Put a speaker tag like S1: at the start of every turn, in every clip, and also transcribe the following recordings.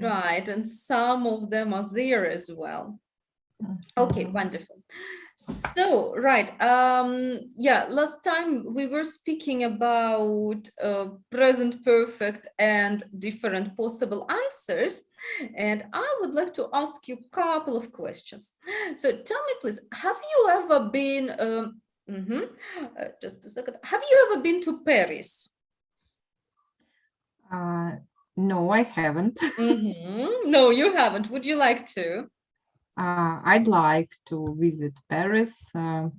S1: Right, and some of them are there as well. Okay, wonderful. So, right, yeah, last time we were speaking about present perfect and different possible answers, and I would like to ask you a couple of questions. So tell me, please, have you ever been, just a second, have you ever been to Paris?
S2: No, I haven't.
S1: No, you haven't. Would you like to?
S2: I'd like to visit Paris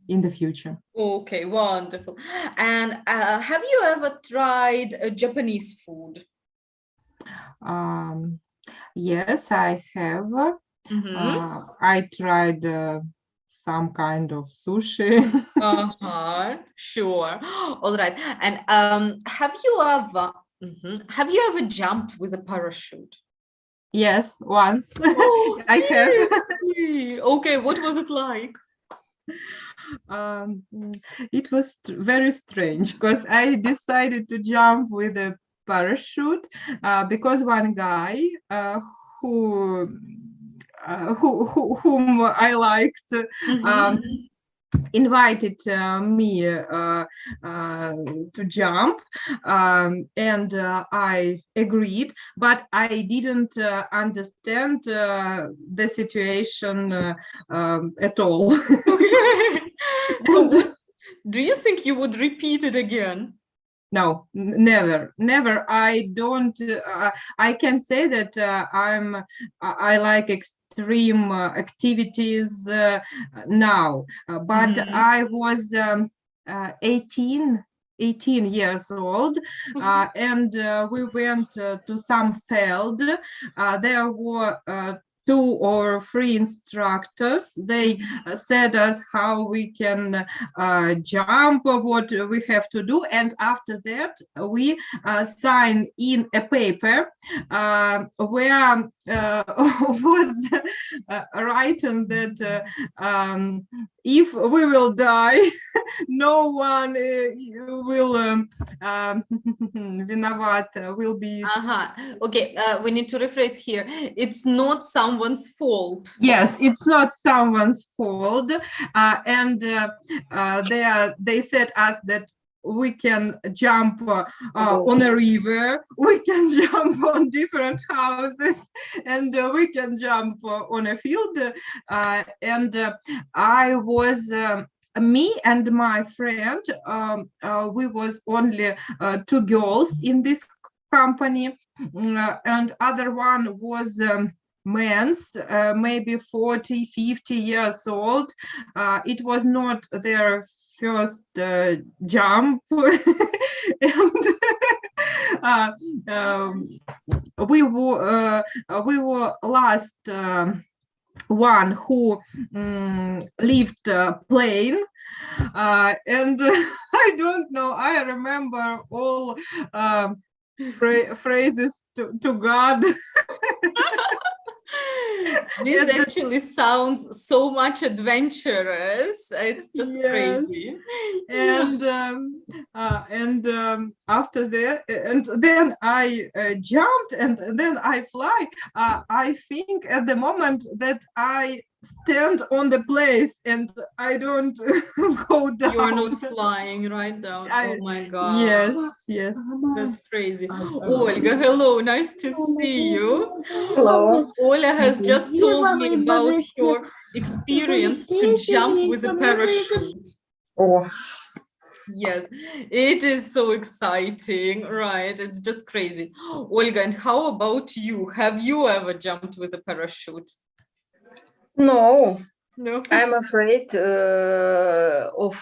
S2: in the future.
S1: Okay, wonderful. And have you ever tried Japanese food?
S2: Yes, I have. I tried some kind of sushi.
S1: Sure. All right. And have you ever jumped with a parachute?
S2: Yes, once
S1: Oh,
S2: I have.
S1: seriously? Okay, what was it like?
S2: It was very strange because I decided to jump with a parachute because one guy who, whom I liked invited me to jump, and I agreed, but I didn't understand the situation at all.
S1: Okay. So
S2: And
S1: do you think you would repeat it again?
S2: no, never. I don't. I can say that I like extreme activities now, but I was 18 years old, and we went to some field. There were 2 or 3 instructors. They said us how we can jump, what we have to do, and after that we sign in a paper where was written that if we will die, no one will will be.
S1: Okay, we need to rephrase here. It's not someone's fault.
S2: Yes, it's not someone's fault, and they said us that we can jump on a river, we can jump on different houses, and we can jump on a field. And I was. Me and my friend, we was only 2 girls in this company, and other one was men's, maybe 40, 50 years old. It was not their first jump. And we were last one who left plane, and I don't know, I remember all phrases to God.
S1: This actually sounds so much adventurous. It's just crazy.
S2: And after that, and then I jumped, and then I fly. I think at the moment that I stand on the place and I don't go down.
S1: You're not flying right down. Oh my God.
S2: Yes.
S1: That's crazy. Olga, hello, nice to see you.
S3: Hello.
S1: Ola has just told me about your experience to jump with a parachute.
S3: Oh,
S1: Yes, it is so exciting, right? It's just crazy. Olga, and how about you? Have you ever jumped with a parachute?
S3: no,
S1: No.
S3: I'm afraid of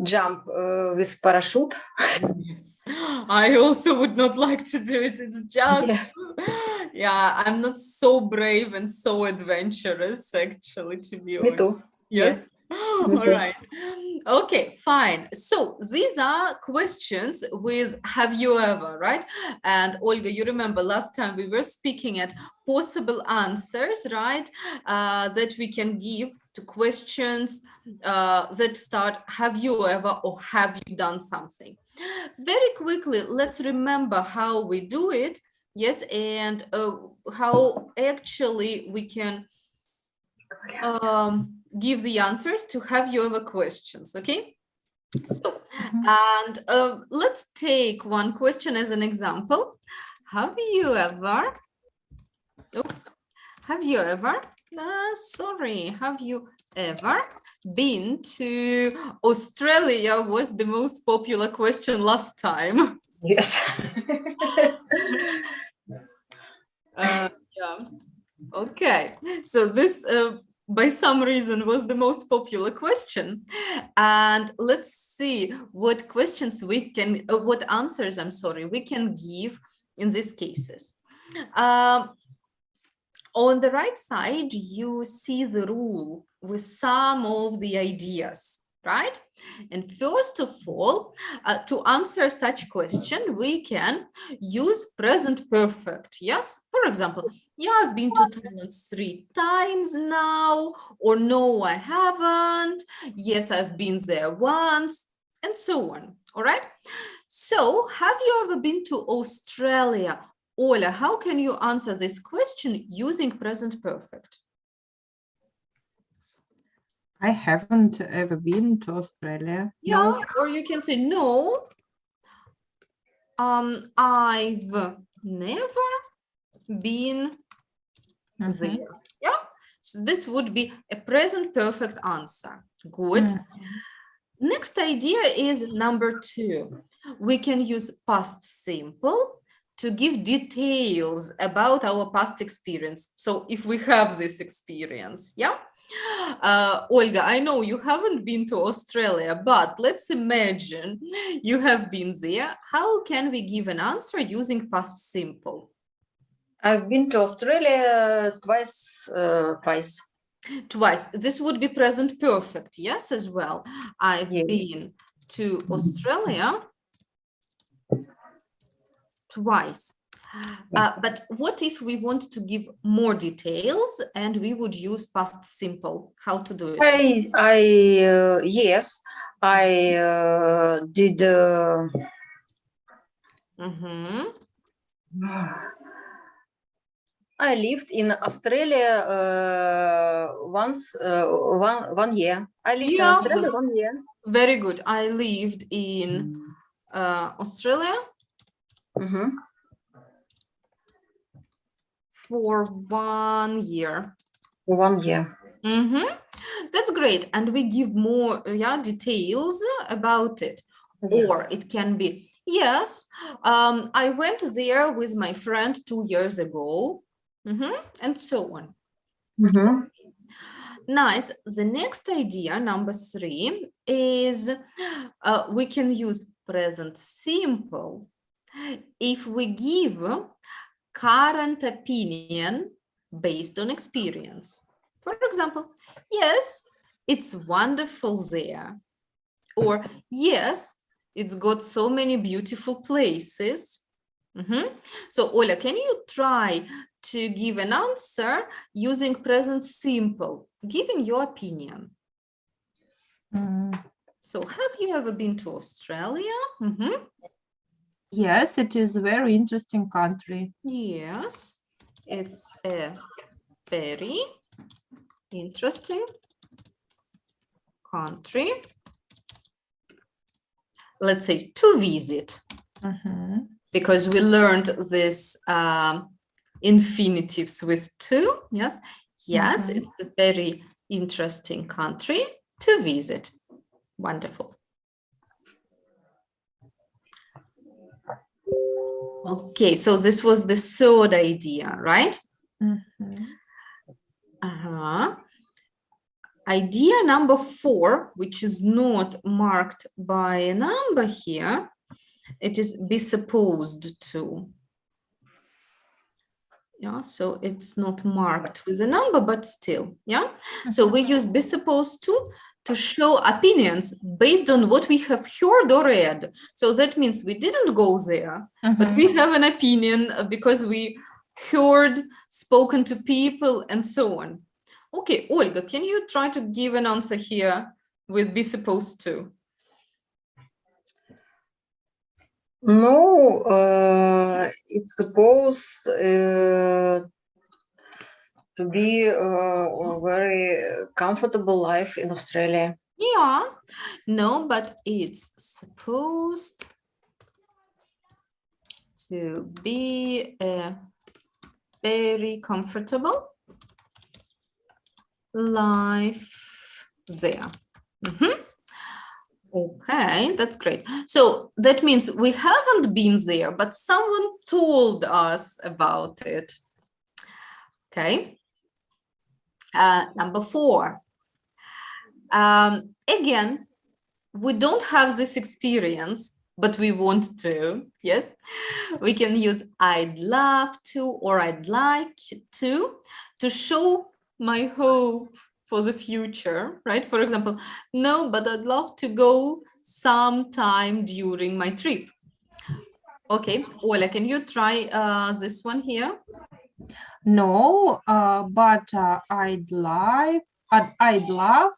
S3: jump with parachute.
S1: Yes. I also would not like to do it. It's just, yeah, I'm not so brave and so adventurous, actually, to be honest.
S3: Me too.
S1: Yes. All right. Okay, fine. So these are questions with have you ever, right? And Olga, you remember last time we were speaking at possible answers, right? That we can give to questions that start have you ever or have you done something. Very quickly, let's remember how we do it. Yes, and how actually we can give the answers to have you ever questions, okay? So, and let's take one question as an example. Have you ever, have you ever been to Australia was the most popular question last time.
S3: Yes.
S1: Yeah. Okay. So this by some reason was the most popular question, and let's see what questions we can what answers we can give in these cases. On the right side you see the rule with some of the ideas, right? And first of all, to answer such question we can use present perfect. Yes, for example, yeah, I've been to Thailand 3 times now, or no, I haven't, yes, I've been there once, and so on. All right, so have you ever been to Australia? Ola, how can you answer this question using present perfect?
S2: I haven't ever been to Australia.
S1: Yeah,
S2: No.
S1: or you can say no. I've never been there. Yeah, so this would be a present perfect answer. Good. Next idea is number 2. We can use past simple to give details about our past experience. So if we have this experience, yeah. Olga, I know you haven't been to Australia, but let's imagine you have been there. How can we give an answer using past simple?
S3: I've been to Australia twice.
S1: Twice. This would be present perfect, yes, as well. I've been to Australia twice. But what if we want to give more details and we would use past simple? How to do it?
S3: Yes, I did. I lived in Australia once, one year. I lived in Australia 1 year.
S1: Very good. I lived in Australia for 1 year.
S3: 1 year.
S1: That's great. And we give more details about it. Or it can be, yes, I went there with my friend 2 years ago, and so on. Nice. The next idea, number 3, is we can use present simple if we give current opinion based on experience. For example, yes, it's wonderful there. Or yes, it's got so many beautiful places. So Ola, can you try to give an answer using present simple, giving your opinion? So have you ever been to Australia?
S2: Yes, it is a very interesting country.
S1: Yes, it's a very interesting country. Let's say to visit, because we learned this infinitives with to. Yes, yes, it's a very interesting country to visit. Wonderful. Okay, so this was the third idea, right? Idea number 4, which is not marked by a number here, it is be supposed to. Yeah, so it's not marked with a number, but still, yeah. So we use be supposed to show opinions based on what we have heard or read. So that means we didn't go there, but we have an opinion because we heard, spoken to people, and so on. Okay, Olga, can you try to give an answer here with be supposed to?
S3: No, it's supposed to be a very comfortable life in Australia.
S1: Yeah, no, but it's supposed to be a very comfortable life there. Mhm. Okay, that's great. So that means we haven't been there, but someone told us about it. Okay. Number 4. Again, we don't have this experience, but we want to. Yes, we can use I'd love to or I'd like to show my hope for the future, right? For example, no, but I'd love to go sometime during my trip. Okay, Ola, can you try this one here?
S2: No, but I'd love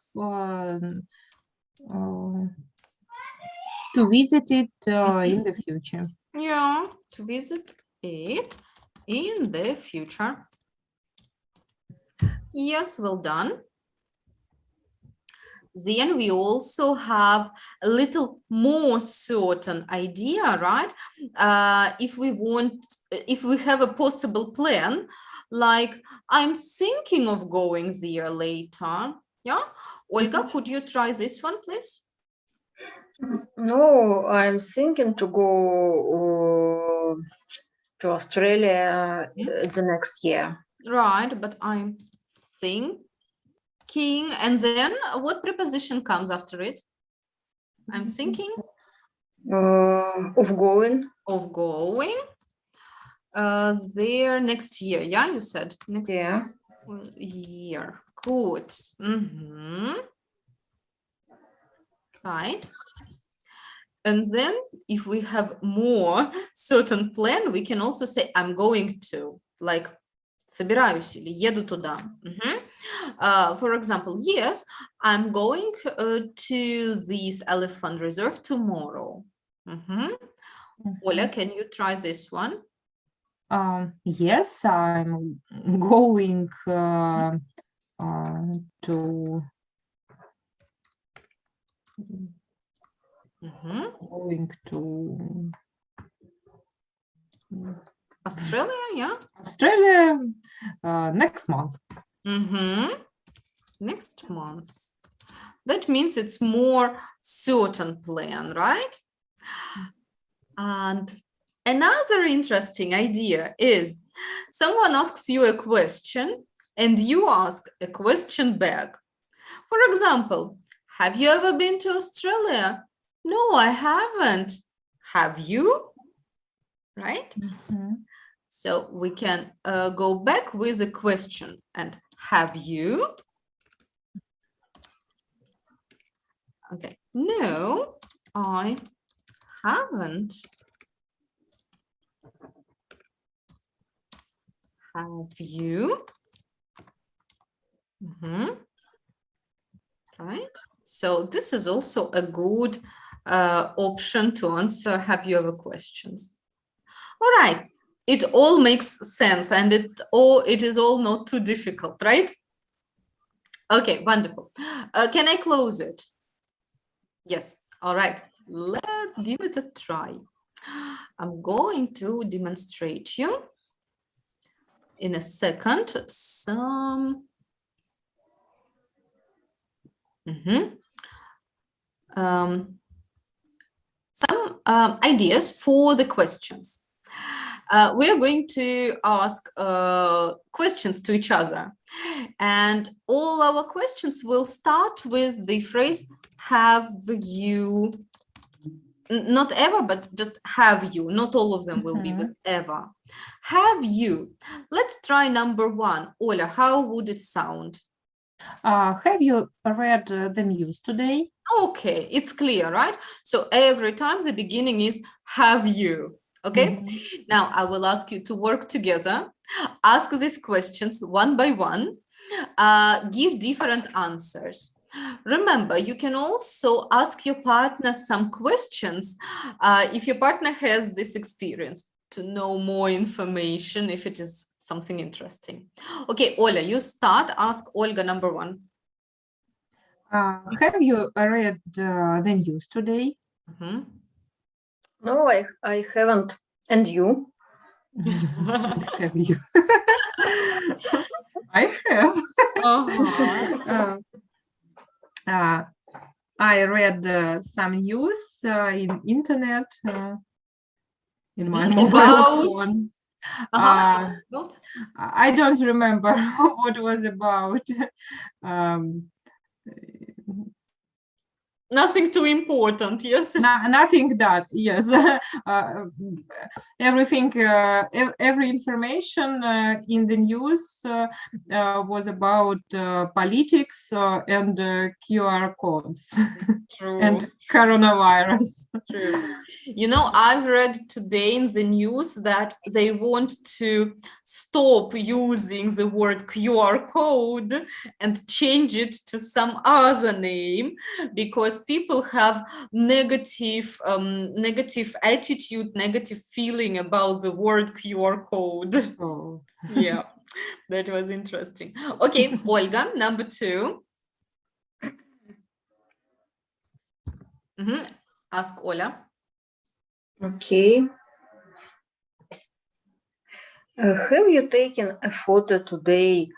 S2: to visit it in the future.
S1: Yeah, to visit it in the future. Yes, well done. Then we also have a little more certain idea, right? If we have a possible plan, like I'm thinking of going there later. Yeah, Olga, could you try this one, please?
S3: No, I'm thinking to go to Australia the next year.
S1: Right, but I'm thinking, and then what preposition comes after it? I'm thinking
S3: Of going.
S1: of going there next year. Yeah, you said next
S3: Yeah.
S1: year. Good. Mm-hmm. Right. And then if we have more certain plan, we can also say I'm going to, like, собираюсь или еду туда. For example, yes, I'm going to this elephant reserve tomorrow. Ola, can you try this one?
S2: Yes, I'm going to going to
S1: Australia, yeah.
S2: Australia next month.
S1: Next month. That means it's more certain plan, right? And another interesting idea is someone asks you a question and you ask a question back. For example, have you ever been to Australia? No, I haven't. Have you? Right? So we can go back with the question and have you? Okay, no, I haven't. Have you? Right. So this is also a good option to answer. Have you ever questions? All right. It all makes sense and it is all not too difficult, right? Okay, wonderful. Can I close it? Yes. All right. Let's give it a try. I'm going to demonstrate you in a second some ideas for the questions. We are going to ask questions to each other. And all our questions will start with the phrase, have you, not ever, but just have you. Not all of them will be with ever. Have you? Let's try number 1. Ola, how would it sound?
S2: Have you read the news today?
S1: Okay, it's clear, right? So every time the beginning is have you. Okay, now I will ask you to work together, ask these questions one by one, give different answers. Remember, you can also ask your partner some questions if your partner has this experience, to know more information if it is something interesting. Okay, Ola, you start. Ask Olga number 1.
S2: Have you read the news today?
S1: Mhm.
S3: No, I haven't. And you?
S2: And have you? I have.
S1: Uh-huh.
S2: I read some news in internet in my mobile
S1: About?
S2: phone.
S1: About?
S2: I don't remember what it was about. Um,
S1: Nothing too important, yes?
S2: nothing that, yes. Everything, every information in the news was about politics and QR codes
S1: True.
S2: and coronavirus.
S1: True. You know, I've read today in the news that they want to stop using the word QR code and change it to some other name because people have negative attitude, negative feeling about the word QR code.
S2: Oh.
S1: Yeah, that was interesting. Okay, Olga, number 2. Ask Ola.
S3: Okay. Have you taken a photo today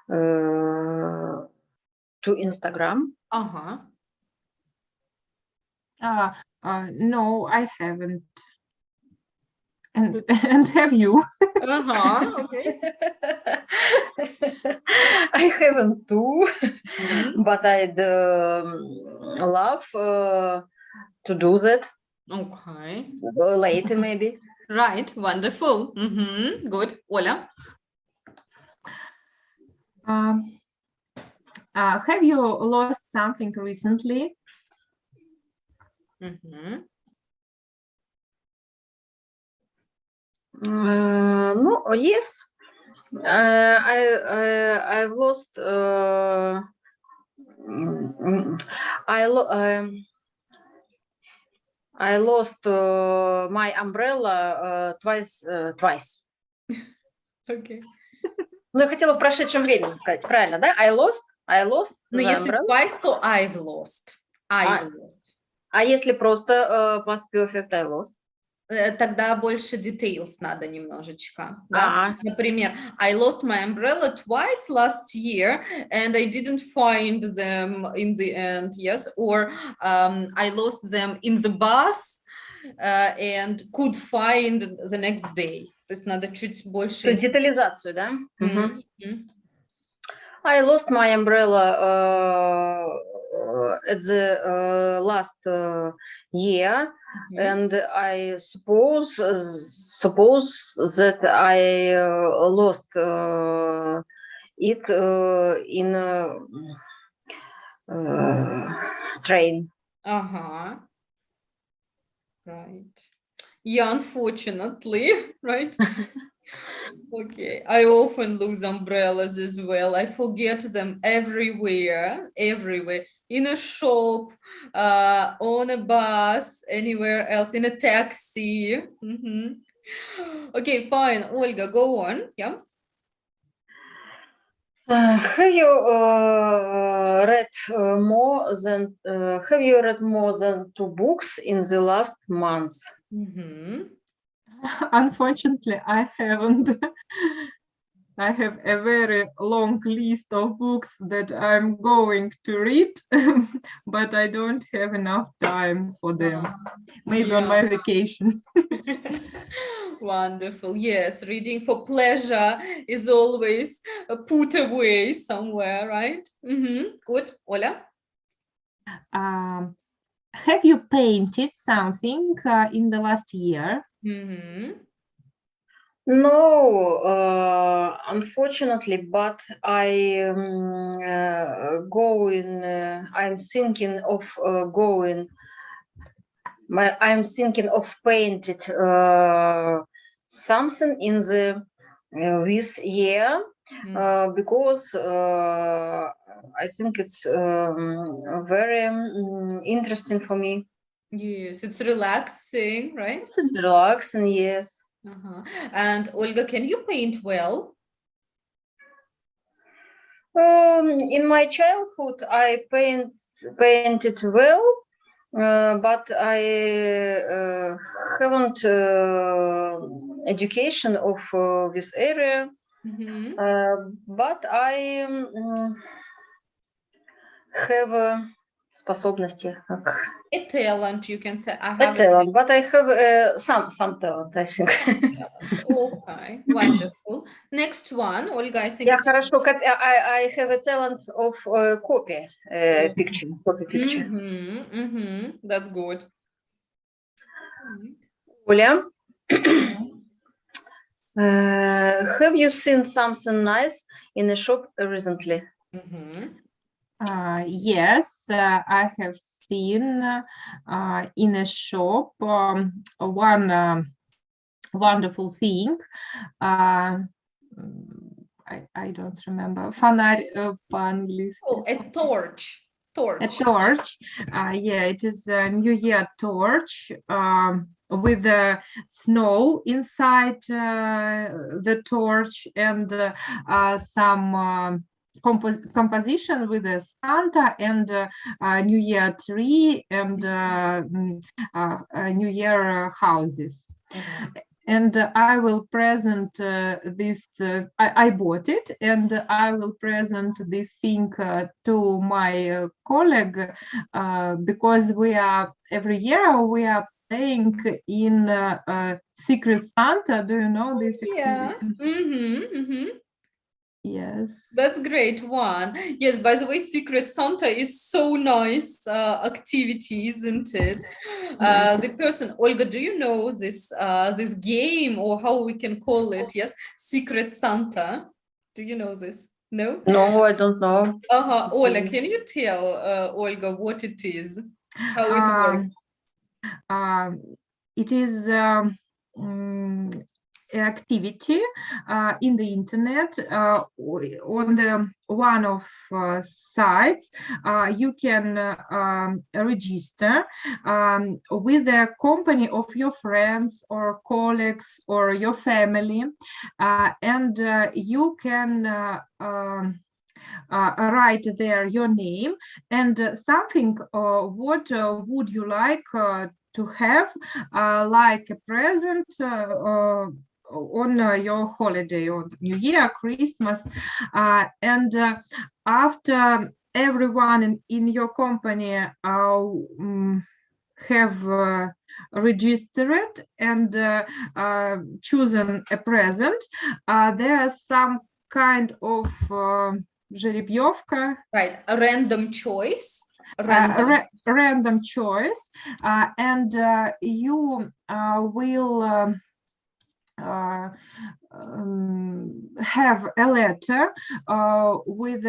S3: to Instagram?
S1: Uh-huh.
S2: No, I haven't. And have you?
S1: Uh-huh. Okay.
S3: I haven't too,
S1: Mhm.
S3: but I'd love to do that
S1: Okay.
S3: later, maybe.
S1: Right. Wonderful. Good. Ola.
S2: Have you lost something recently?
S3: No, yes. I've lost. I lost my umbrella twice.
S1: Okay.
S3: Ну, я хотела в прошедшем времени сказать, правильно, да? I lost
S1: Ну,
S3: the
S1: если
S3: umbrella.
S1: twice, то I've lost. I've lost.
S3: А если просто past perfect I lost?
S1: Тогда больше details надо немножечко. Да? Например, I lost my umbrella twice last year and I didn't find them in the end, yes? Or I lost them in the bus and could find the next day. То есть надо чуть больше...
S3: То есть детализацию, да? I lost my umbrella at the last year, and I suppose that I lost it in train.
S1: Right. Yeah, unfortunately, right? Okay, I often lose umbrellas as well. I forget them everywhere, in a shop, on a bus, anywhere else, in a taxi. Okay, fine. Olga, go on. Yeah.
S3: Have you read more than 2 books in the last month?
S2: Unfortunately, I haven't. I have a very long list of books that I'm going to read, but I don't have enough time for them. Maybe on my vacation.
S1: Wonderful. Yes, reading for pleasure is always put away somewhere, right? Good. Ola?
S2: Have you painted something in the last year?
S3: No, unfortunately, but I'm thinking of going. I'm thinking of painted something in the this year, because I think it's very interesting for me.
S1: Yes, it's relaxing, right?
S3: It's relaxing, yes.
S1: And Olga, can you paint well?
S3: In my childhood, I painted well, but I haven't education of this area. But I have способности.
S1: A talent, you can say. I
S3: A
S1: have
S3: talent, but I have some talent, I think.
S1: Okay, wonderful. Next one, Olga, I think
S3: Yeah,
S1: it's...
S3: хорошо. I have a talent of copy picture.
S1: That's good.
S3: Оля, have you seen something nice in a shop recently?
S2: Yes, I have seen in a shop one wonderful thing. I don't remember. Фонарь по-английски.
S1: Oh, a torch.
S2: A torch. Yeah, it is a New Year torch with the snow inside the torch and some composition with a Santa and a New Year tree and New Year houses. And I will present this, I bought it, and I will present this thing to my colleague because every year we are playing in Secret Santa. Do you know this activity? Yes.
S1: That's great one. Yes, by the way, Secret Santa is so nice activity, isn't it? The person, Olga, do you know this this game, or how we can call it? Yes, Secret Santa. Do you know this? No?
S3: No, I don't know.
S1: Ola, can you tell Olga what it is? How it works?
S2: It is activity in the internet on the one of sites. You can register with the company of your friends or colleagues or your family, and you can write there your name and something what would you like to have like a present on your holiday, on New Year, Christmas, and after everyone in your company have registered and chosen a present, there's some kind of жеребьевка.
S1: Right, a random choice.
S2: Random choice, and you will have a letter with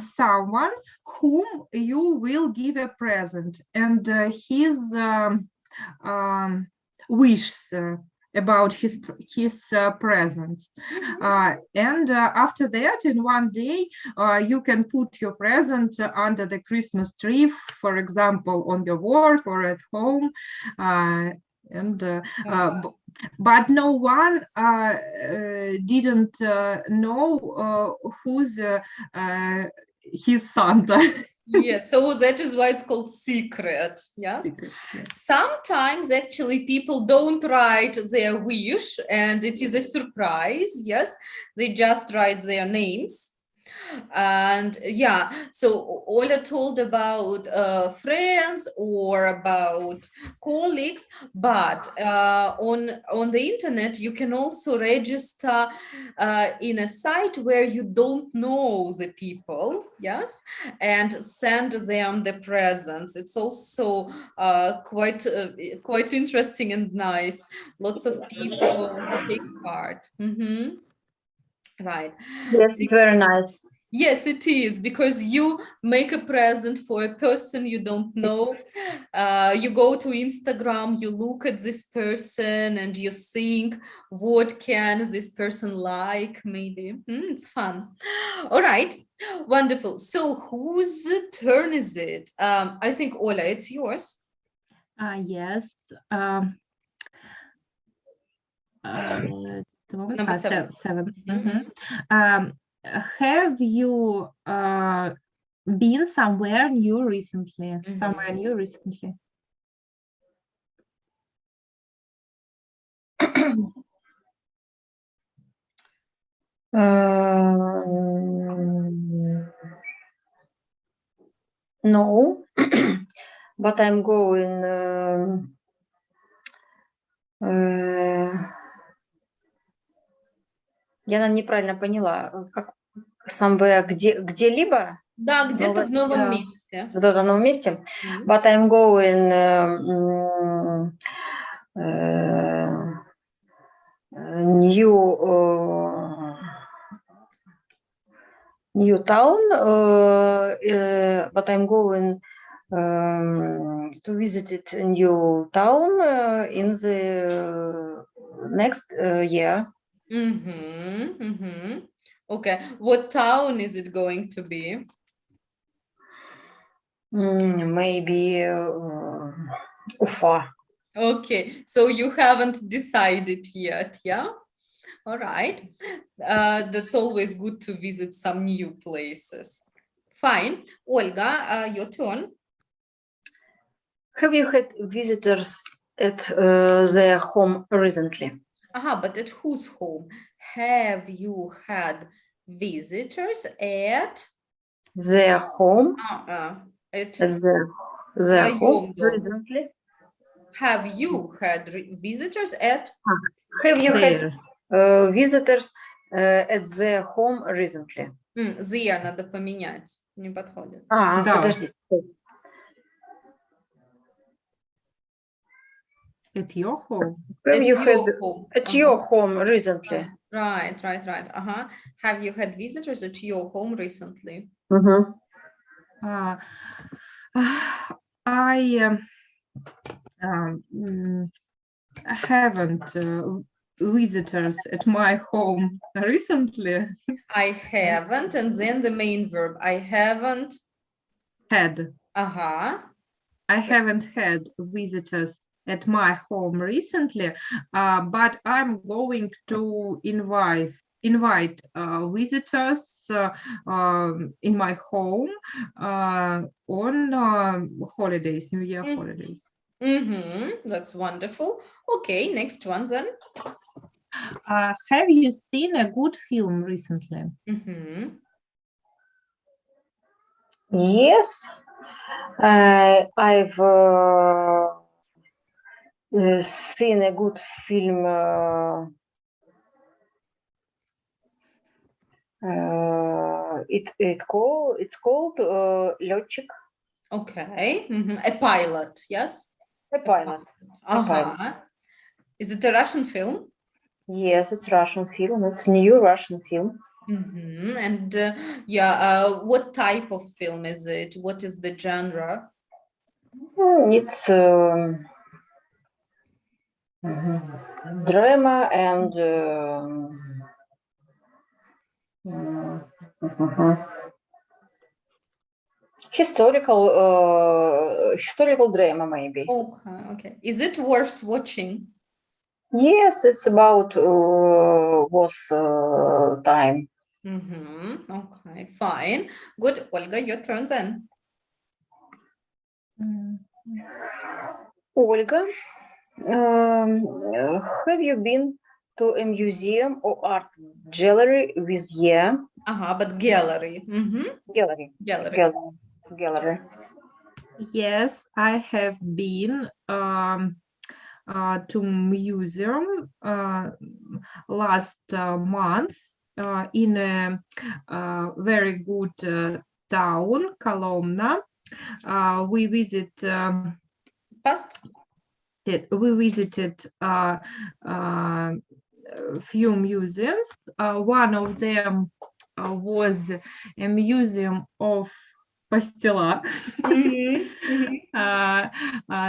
S2: someone whom you will give a present, and his wishes about his presents, and after that, in one day, you can put your present under the Christmas tree, for example, on your work or at home, and but no one didn't know who's his Santa.
S1: Yes, so that is why it's called secret. Yes. Sometimes actually people don't write their wish and it is a surprise. Yes, they just write their names. And yeah, so Ola told about friends or about colleagues, but on the internet you can also register in a site where you don't know the people, yes, and send them the presents. It's also quite interesting and nice. Lots of people take part. Right.
S3: Yes, it's very nice.
S1: Yes, it is, because you make a present for a person you don't know. You go to Instagram, you look at this person and you think, what can this person like, maybe. It's fun. All right, wonderful. So whose turn is it? I think, Ola, it's yours.
S2: Yes.
S1: Number 7.
S2: Seven.
S1: Mhm.
S2: Have you been somewhere new recently? Somewhere new recently?
S3: No, but I'm going я, наверное, неправильно поняла. Как somewhere, где-либо?
S1: Да, где-то в новом
S2: Да.
S1: месте.
S3: В этом новом месте. But I'm going new town, but I'm going to visit a new town in the next year.
S1: Okay, what town is it going to be?
S3: Maybe Ufa.
S1: Okay, so you haven't decided yet, yeah? All right. That's always good to visit some new places. Fine. Olga, your turn.
S3: Have you had visitors at their home recently?
S1: But at whose home? Have you had visitors at
S3: Their home?
S1: At
S3: their home recently?
S1: Have you had visitors at?
S3: Have you had visitors at their home recently?
S1: There надо поменять, не подходит.
S2: Да.
S3: Подожди.
S2: At your home?
S3: Have you had
S1: home.
S3: at your home recently?
S1: Right. Have you had visitors at your home recently?
S2: I haven't visitors at my home recently.
S1: I haven't, and then the main verb. I haven't
S2: had.
S1: I
S2: haven't had visitors at my home recently, but I'm going to invite visitors in my home on holidays, New Year holidays.
S1: That's wonderful. Okay, next one then.
S2: Have you seen a good film recently?
S3: Yes, I've seen a good film. It's called Летчик.
S1: Okay, a pilot, yes?
S3: A pilot. A pilot.
S1: Is it a Russian film?
S3: Yes, it's Russian film. It's new Russian film.
S1: And what type of film is it? What is the genre?
S3: It's drama and historical drama, maybe.
S1: Okay. Is it worth watching?
S3: Yes, it's about was time.
S1: Okay, fine. Good. Olga, your turn then.
S3: Olga, have you been to a museum or art gallery this year?
S1: But gallery.
S3: Gallery.
S2: Yes, I have been to museum last month in a very good town, Kolomna. We visited few museums. One of them was a museum of pastilla.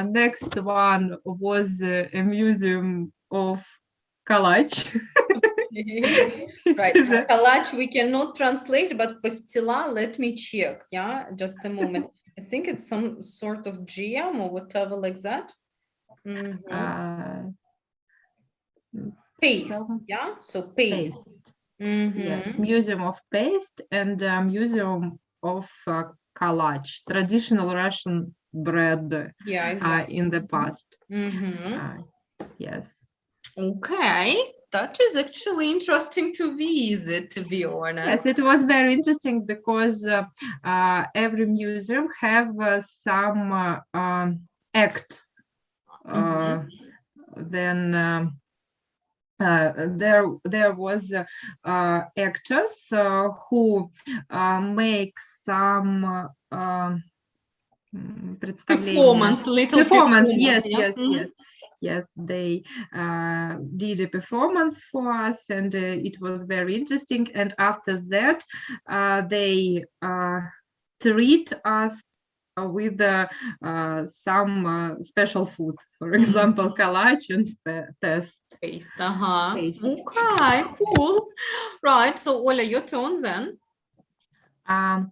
S2: Next one was a museum of kalaч.
S1: Right. Kalaч we cannot translate, but pastilla, let me check. Yeah, just a moment. I think it's some sort of jam or whatever like that. Paste. Yeah, so paste.
S2: Yes, museum of paste and museum of kalaч, traditional Russian bread.
S1: Yeah, exactly.
S2: In the past. Yes.
S1: Okay, that is actually interesting to visit, to be honest.
S2: Yes, it was very interesting because every museum have some act. Then there was actors who make some
S1: performance, little
S2: performance. Yes,
S1: yeah?
S2: yes, they did a performance for us, and it was very interesting. And after that, they treat us with some special food, for example, kalaч and paste.
S1: Okay, cool. Right, so Ola, your turn then.
S2: Have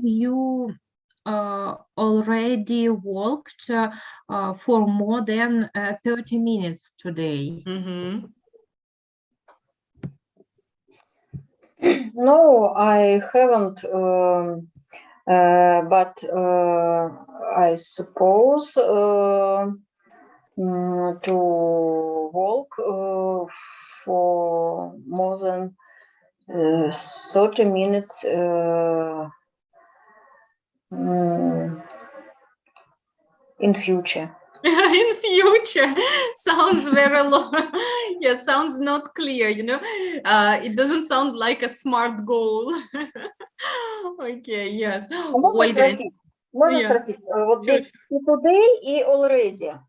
S2: you already walked for more than 30 minutes today?
S3: No, I haven't, but I suppose to walk for more than 30 minutes in future.
S1: In future sounds very long. Yeah, sounds not clear, you know. It doesn't sound like a smart goal. Okay, yes.
S3: Можно спросить, вот здесь и today, и already.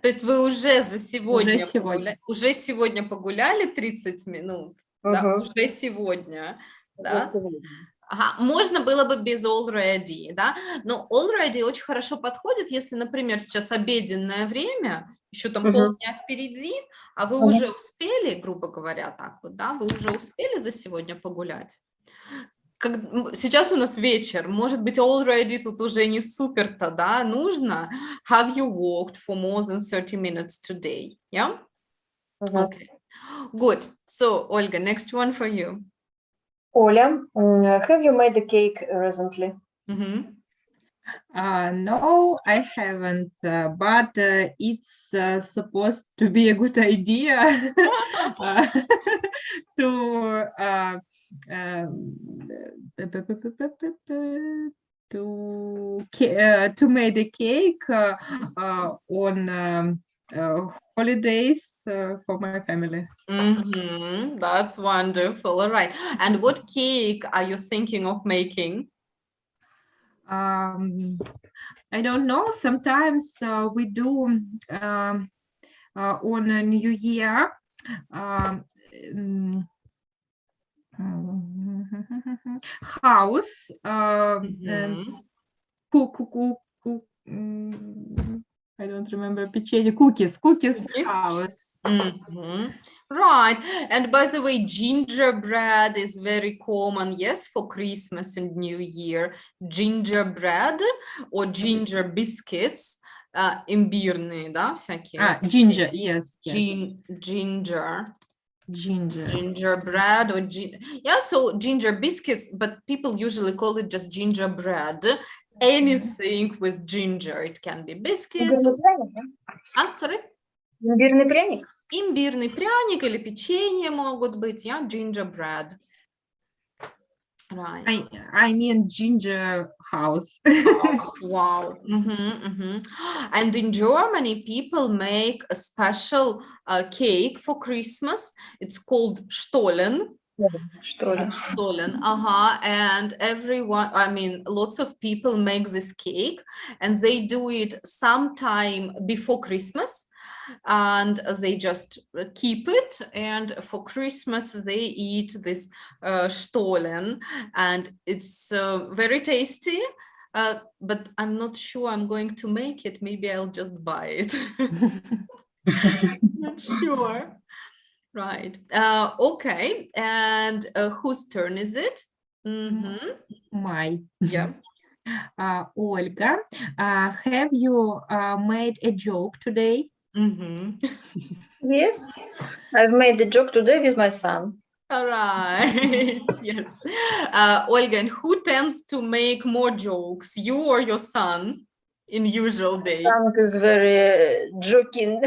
S1: То есть вы уже за сегодня уже сегодня погуляли 30 минут, да? Уже сегодня, да? Ага, можно было бы без already, да, но already очень хорошо подходит, если, например, сейчас обеденное время, еще там полдня впереди, а вы уже успели, грубо говоря, так вот, да, вы уже успели за сегодня погулять. Сейчас у нас вечер, может быть, already тут уже не супер-то, да, нужно. Have you walked for more than 30 minutes today? Yeah? Okay. Good. So, Olga, next one for you.
S3: Оля, have you made a cake recently?
S2: No, I haven't, but it's supposed to be a good idea to make a cake on holidays for my family.
S1: That's wonderful. All right. And what cake are you thinking of making?
S2: I don't know. Sometimes we do on a New Year. House I don't remember cookies house.
S1: Right. And by the way, gingerbread is very common, yes, for Christmas and New Year. Gingerbread or ginger biscuits, имбирные, да, всякие.
S2: Ginger, yes.
S1: Gingerbread or yeah, so ginger biscuits, but people usually call it just gingerbread. Anything with ginger, it can be biscuits. Sorry?
S3: Имбирный пряник?
S1: Имбирный пряник или печенье могут быть, yeah, gingerbread. Right.
S2: I mean ginger house.
S1: Wow. And in Germany, people make a special cake for Christmas. It's called Stollen. Stollen. And everyone, I mean, lots of people make this cake, and they do it sometime before Christmas. and they just keep it, and for Christmas they eat this Stollen, and it's very tasty, but I'm not sure I'm going to make it. Maybe I'll just buy it. Not sure. Right. Okay. And whose turn is it?
S2: My.
S1: Yeah.
S2: Olga, have you made a joke today?
S3: Yes, I've made the joke today with my son.
S1: All right. Yes. Olga, and who tends to make more jokes, you or your son, in usual day?
S3: Son is very joking.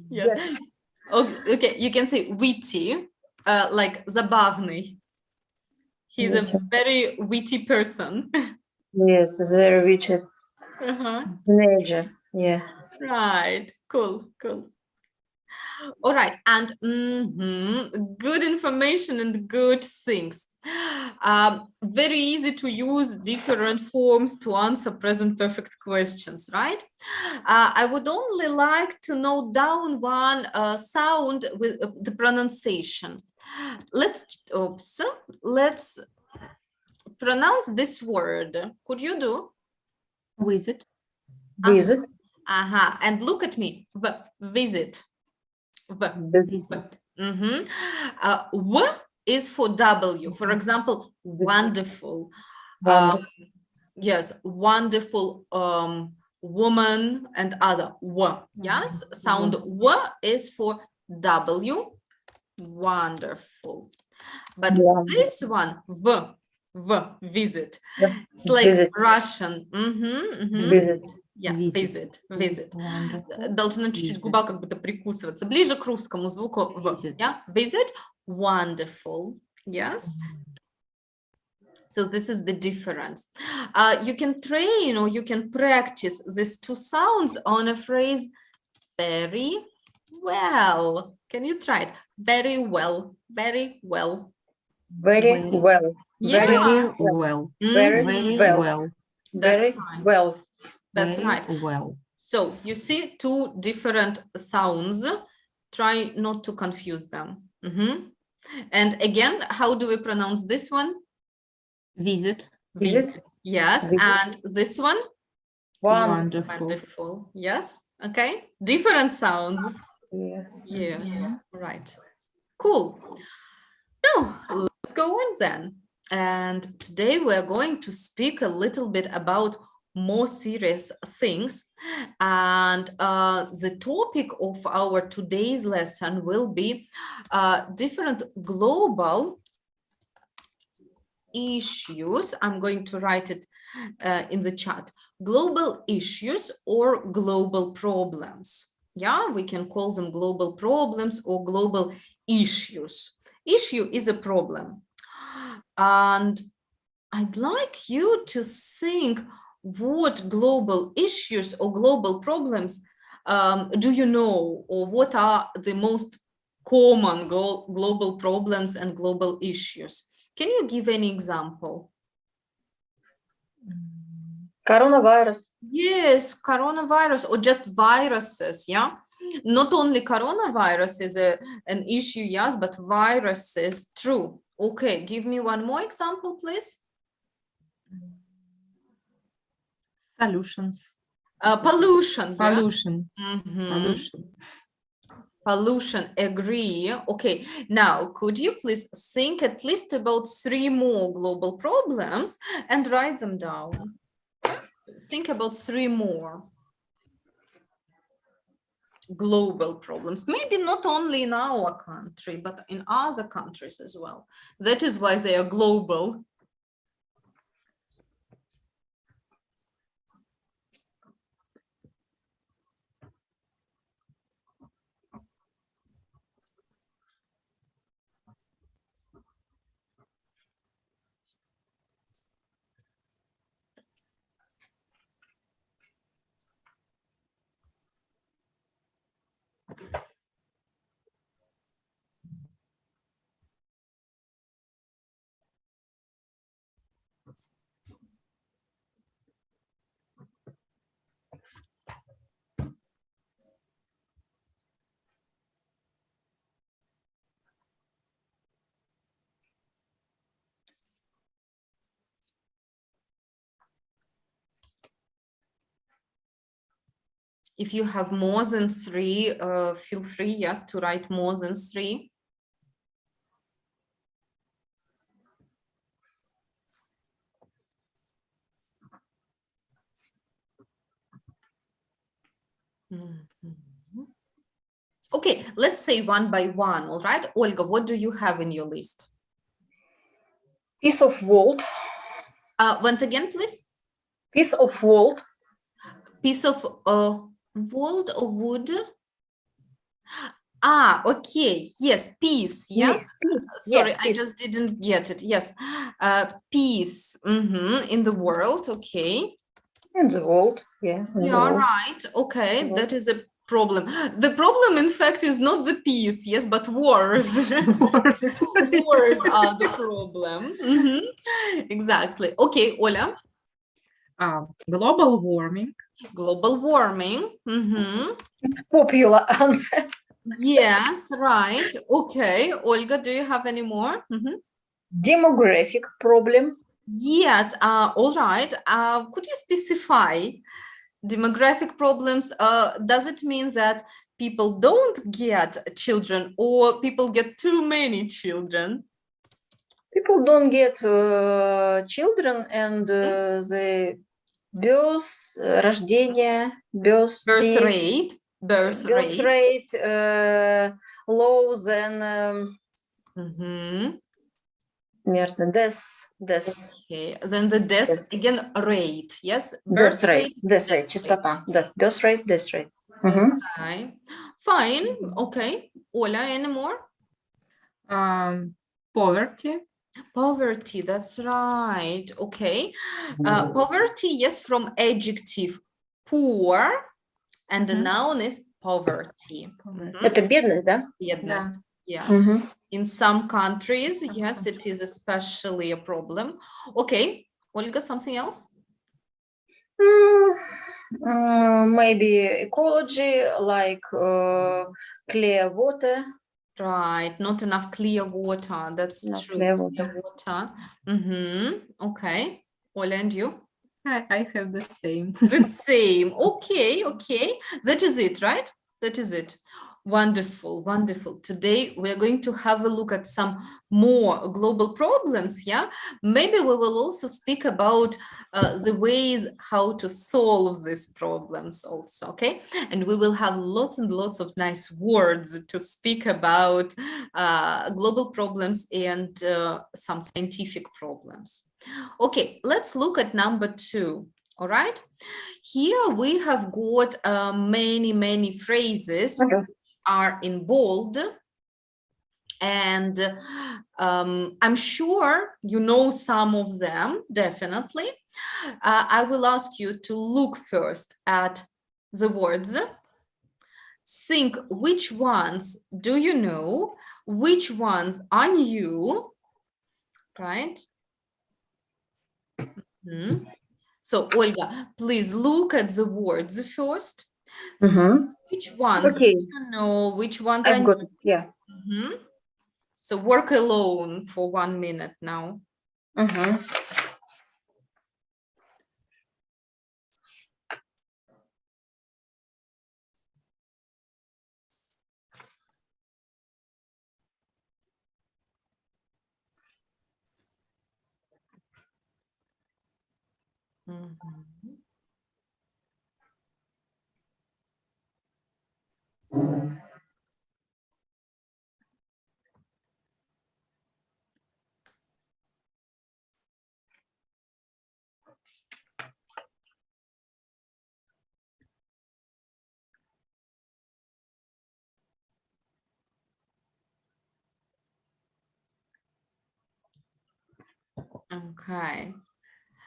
S1: Yes. Okay, you can say witty, like забавный. He's a very witty person.
S3: Yes, he's very witty. Teenager. Yeah.
S1: Right. Cool. All right. And good information and good things. Very easy to use different forms to answer present perfect questions, right? I would only like to note down one sound with the pronunciation. Let's pronounce this word. Could you do?
S2: Visit.
S3: Visit.
S1: And look at me. Visit.
S2: Visit.
S1: W is for W. For example, wonderful. Yes, wonderful woman and other. W. Yes, sound W is for W. Wonderful. But this one, V, visit. It's like
S3: visit.
S1: Russian.
S3: Visit.
S1: Yeah, visit. Должна чуть-чуть губа как будто прикусываться. Ближе к русскому звуку В. Yeah? Visit. Wonderful. Yes. So this is the difference. You can train or you can practice these two sounds on a phrase very well. Can you try it? Very well. Very well.
S3: Very well.
S1: Yeah.
S2: Very well.
S3: Very well.
S1: That's
S3: Very
S1: right.
S3: well.
S1: That's
S2: Very
S1: right.
S2: Well.
S1: So you see two different sounds. Try not to confuse them. And again, how do we pronounce this one?
S2: Visit.
S1: Visit. Yes.
S3: Visit.
S1: And this one?
S2: Wonderful.
S1: Wonderful. Yes. Okay. Different sounds.
S3: Yeah.
S1: Yes. Right. Cool. Now, let's go on then. And today we're going to speak a little bit about more serious things. And the topic of our today's lesson will be different global issues. I'm going to write it in the chat. Global issues or global problems. Yeah, we can call them global problems or global issues. Issue is a problem. And I'd like you to think what global issues or global problems do you know, or what are the most common global problems and global issues? Can you give any example?
S3: Coronavirus.
S1: Yes, coronavirus or just viruses, yeah? Not only coronavirus is an issue, yes, but viruses, true. Okay, give me one more example, please.
S2: Solutions.
S1: Pollution.
S2: Pollution.
S1: Yeah?
S2: Pollution.
S1: Pollution, agree. Okay, now could you please think at least about 3 more global problems and write them down? Think about 3 more global problems, maybe not only in our country, but in other countries as well. That is why they are global. If you have more than 3, feel free, yes, to write more than 3. Okay, let's say one by one, all right? Olga, what do you have in your list?
S3: Piece of world.
S1: Once again, please.
S3: Piece of world.
S1: Piece of wood or wood? Ah, okay. Yes, piece. Yes. Sorry, I just didn't get it. Yes. Piece in the world. Okay.
S3: In the world. Yeah.
S1: Yeah, right. Okay. That is a problem. The problem, in fact, is not the peace. Yes, but wars. Wars are the problem. Exactly. Okay, Ola.
S2: Global warming.
S1: Global warming.
S3: It's popular answer.
S1: Yes, right. Okay. Olga, do you have any more?
S3: Demographic problem.
S1: Yes. All right. Could you specify demographic problems? Does it mean that people don't get children or people get too many children?
S3: People don't get children, and the рождение, birth
S1: rate
S3: low than death.
S1: Okay, then the death again rate, yes?
S3: Death rate, частота, birth rate, death rate.
S1: Okay, fine. Okay, Ola, any more?
S2: Poverty.
S1: Poverty, that's right. Okay. Poverty, yes, from adjective poor, and the noun is poverty.
S3: Это бедность, да?
S1: Бедность, yes. In some countries, yes, it is especially a problem. Okay, Olga, something else?
S3: Maybe ecology, like clear water.
S1: Right, not enough clear water. That's true. Clear water. Okay. Ola, and you?
S2: I have the same.
S1: The same. Okay, okay. That is it, right? That is it. Wonderful, wonderful. Today we're going to have a look at some more global problems, yeah? Maybe we will also speak about the ways how to solve these problems also, okay? And we will have lots and lots of nice words to speak about global problems and some scientific problems. Okay, let's look at number 2. All right, here we have got many phrases are in bold, and I'm sure you know some of them, definitely. I will ask you to look first at the words. Think which ones do you know, which ones are new, right? So, Olga, please look at the words first. Which ones do you know? Which ones are new?
S3: Yeah.
S1: So work alone for 1 minute now. Okay.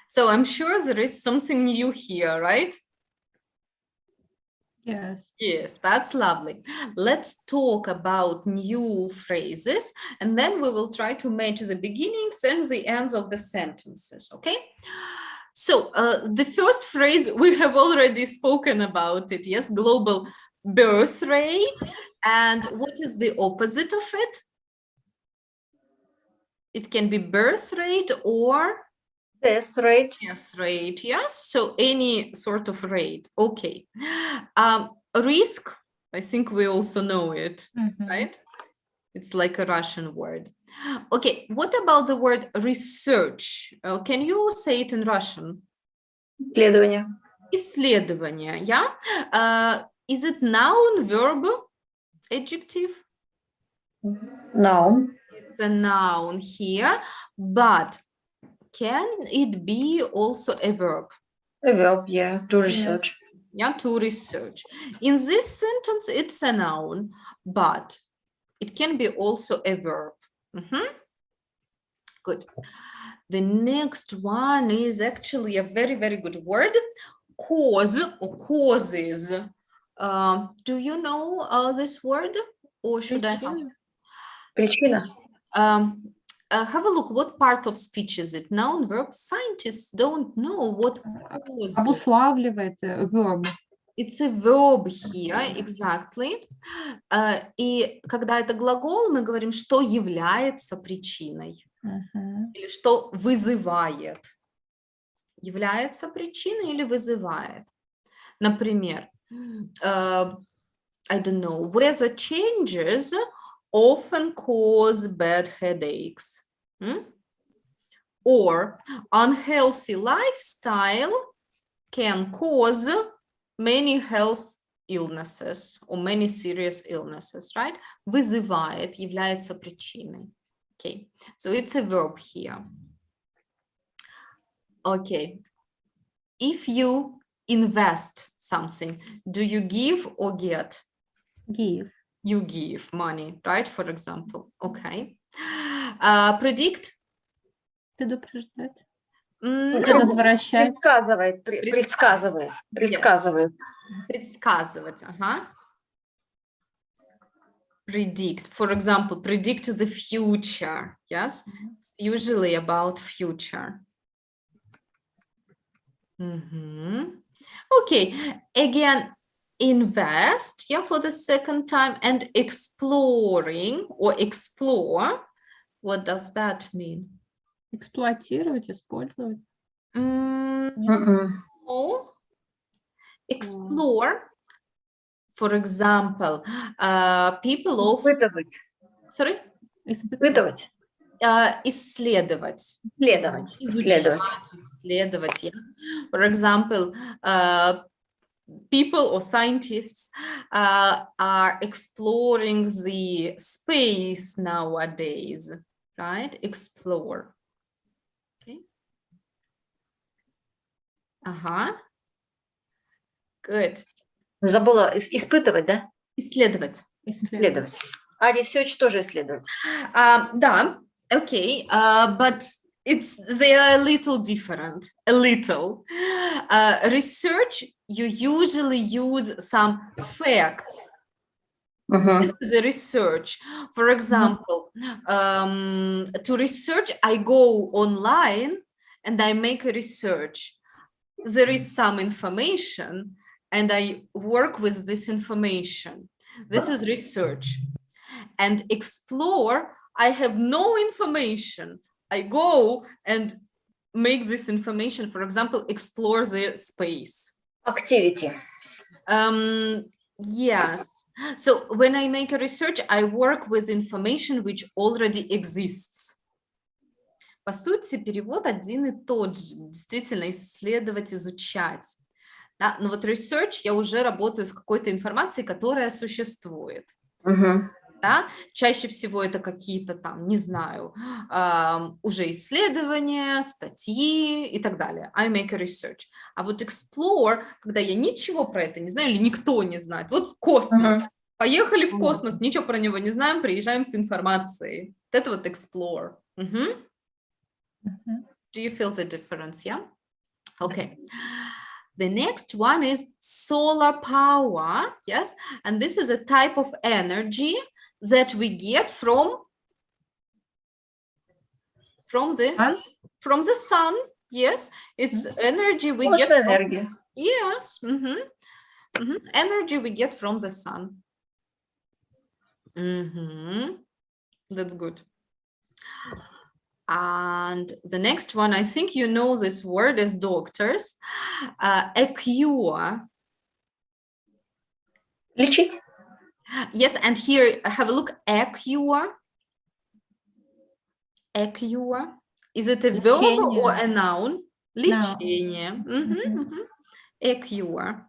S1: So I'm sure there is something new here, right?
S2: Yes.
S1: Yes, that's lovely. Let's talk about new phrases, and then we will try to match the beginnings and the ends of the sentences, okay? So the first phrase, we have already spoken about it, yes, global birth rate. And what is the opposite of it? It can be birth rate or
S3: Test rate.
S1: Yes, rate. Yes. So any sort of rate. Okay. Risk. I think we also know it, right? It's like a Russian word. Okay. What about the word research? Can you say it in Russian?
S3: Исследование.
S1: Исследование. Yeah. Is it noun, verb, adjective?
S3: Noun.
S1: It's a noun here, but can it be also a verb?
S3: A verb, yeah, to research.
S1: Yeah, to research. In this sentence, it's a noun, but it can be also a verb. Good. The next one is actually a very, very good word, cause or causes. Do you know this word, or should I help?
S3: Причина.
S1: Have a look. What part of speech is it? Noun, verb? Scientists don't know what cause.
S2: Обуславливает verb.
S1: It's a verb here, exactly. И когда это глагол, мы говорим, что является причиной. Или что вызывает. Является причиной или вызывает. Например, I don't know, weather changes often cause bad headaches. Or unhealthy lifestyle can cause many health illnesses or many serious illnesses, right? Вызывает, является причиной. Okay, so it's a verb here. Okay, if you invest something, do you give or get?
S2: Give.
S1: You give money, right? For example. Okay. Predict.
S2: Предупреждать.
S1: No.
S2: Предотвращать.
S3: Предсказывает. Предсказывает. Предсказывает.
S1: Предсказывать. Ага. Predict. For example, predict the future. Yes. It's usually about future. Okay. Again, invest, yeah, for the second time, and exploring or explore. What does that mean?
S2: Эксплуатировать, использовать.
S1: No. Explore. For example, people of...
S3: Испытывать.
S1: Sorry?
S3: Испытывать.
S1: Исследовать.
S3: Исследовать.
S1: Исследовать. Yeah. For example, people or scientists are exploring the space nowadays, right? Explore. Okay. Good.
S3: Забыла. Испытывать, да?
S1: Исследовать.
S3: Исследовать. А research тоже исследовать.
S1: Да. Okay. But they are a little different. A little. Research, you usually use some facts. This is a research. For example, to research, I go online and I make a research. There is some information and I work with this information. This is research. And explore, I have no information. I go and make this information, for example, explore the space.
S3: Activity.
S1: Yes. So when I make a research, I work with information which already exists. По сути, перевод один и тот же. Действительно, исследовать, изучать. Да? Но вот research я уже работаю с какой-то информацией, которая существует. Да? Чаще всего это какие-то там, не знаю, уже исследования, статьи и так далее. I make a research. А вот explore, когда я ничего про это не знаю или никто не знает. Вот космос. Поехали в космос, ничего про него не знаем, приезжаем с информацией. Вот это вот explore. Do you feel the difference? Yeah? Okay. The next one is solar power. Yes. And this is a type of energy that we get from the sun. Yes, it's energy we get
S3: энергия.
S1: Yes. Energy we get from the sun. That's good. And the next one, I think you know this word as doctors, a cure.
S3: Лечить.
S1: Yes, and here, have a look, a cure. A cure. Is it a verb or a noun? Лечение. A cure.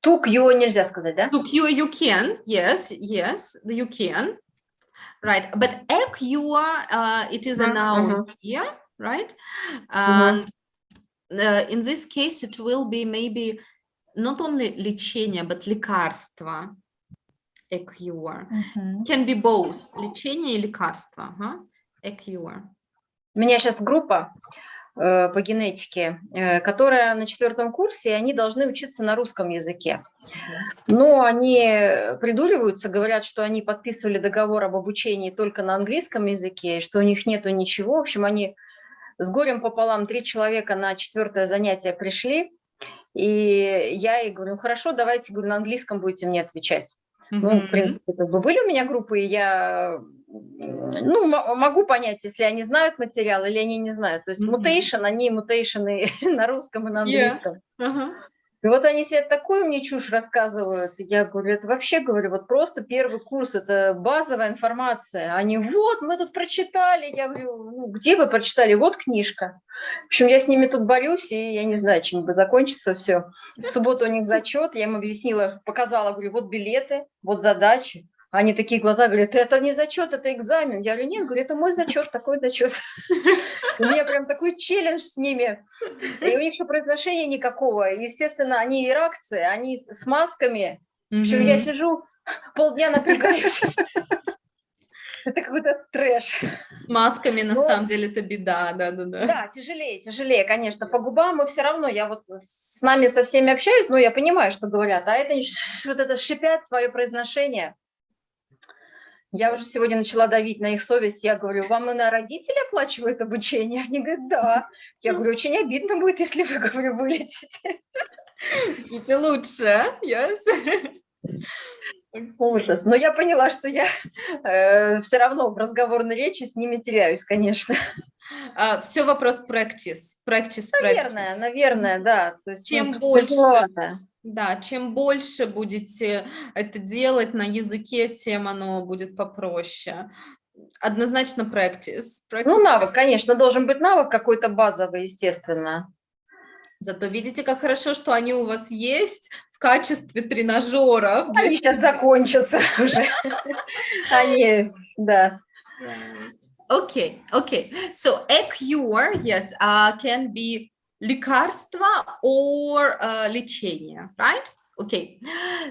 S3: To cure нельзя сказать, да?
S1: To cure you can, yes, you can. Right, but a cure, it is a noun here, right? And in this case, it will be maybe not only лечение, but лекарство. A cure. Can be both. Лечение и лекарство. A cure.
S3: У меня сейчас группа по генетике, которая на 4 курсе, и они должны учиться на русском языке. Но они придуриваются, говорят, что они подписывали договор об обучении только на английском языке, что у них нету ничего. В общем, они с горем пополам 3 человека на 4 занятие пришли, и я ей говорю, ну хорошо, давайте, говорю, на английском будете мне отвечать. Ну, в принципе, как бы были у меня группы, и я могу понять, если они знают материал или они не знают. То есть mutation, они мутейшены на русском и на английском. И вот они себе такую мне чушь рассказывают. Я говорю, это вообще, говорю, вот просто 1 курс, это базовая информация. Они, вот, мы тут прочитали. Я говорю, ну, где вы прочитали? Вот книжка. В общем, я с ними тут борюсь, и я не знаю, чем бы закончится все. В субботу у них зачет, я им объяснила, показала, говорю, вот билеты, вот задачи. Они такие глаза говорят, это не зачет, это экзамен. Я говорю, нет, говорю, это мой зачет, такой зачет. У меня прям такой челлендж с ними. И у них еще произношения никакого. Естественно, они иракцы, они с масками. В общем, я сижу, полдня напрягаюсь. Это какой-то трэш.
S1: С масками, на самом деле, это беда, да.
S3: Да, тяжелее, конечно. По губам, и все равно я вот с нами со всеми общаюсь, но я понимаю, что говорят. А это вот это шипят свое произношение. Я уже сегодня начала давить на их совесть. Я говорю, вам и на родители оплачивают обучение? Они говорят, да. Я говорю, очень обидно будет, если вы, говорю, вылетите.
S1: Идите лучше, yes.
S3: Ужас. Но я поняла, что я все равно в разговорной речи с ними теряюсь, конечно.
S1: Все вопрос practice.
S3: Наверное, да. То есть,
S1: чем больше... Да, чем больше будете это делать на языке, тем оно будет попроще. Однозначно practice.
S3: Ну, навык, конечно, должен быть навык какой-то базовый, естественно.
S1: Зато видите, как хорошо, что они у вас есть в качестве тренажеров.
S3: Они сейчас закончатся уже. Они, да.
S1: Okay. So, a cure, yes, can be лекарство or лечение, right? Okay.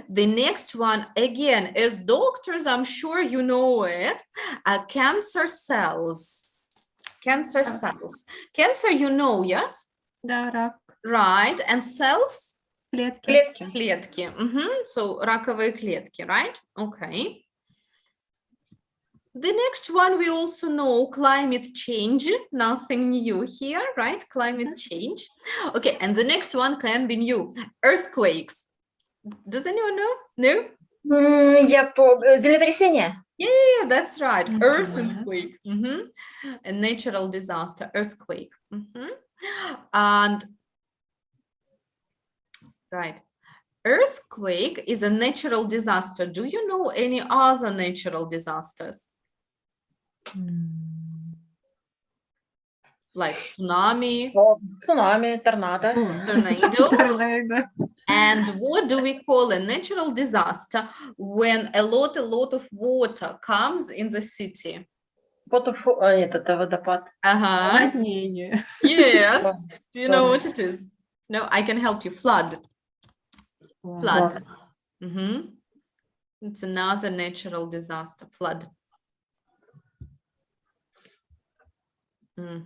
S1: The next one, again, as doctors, I'm sure you know it, cancer cells. Cancer cells. Cancer, you know, yes?
S2: Да, рак.
S1: Right. And cells?
S2: Клетки.
S1: So, раковые клетки, right? Okay. The next one we also know, climate change, nothing new here, right? Climate change. Okay, and the next one can be new, earthquakes. Does anyone know? No?
S3: Землетрясение?
S1: Yeah, that's right. Earthquake. A natural disaster, earthquake. And, right. Earthquake is a natural disaster. Do you know any other natural disasters? Like tsunami,
S3: tornado.
S1: And what do we call a natural disaster when a lot of water comes in the city?
S3: Это водопад.
S1: Yes. Do you know what it is? No, I can help you. Flood. It's another natural disaster. Flood. Right.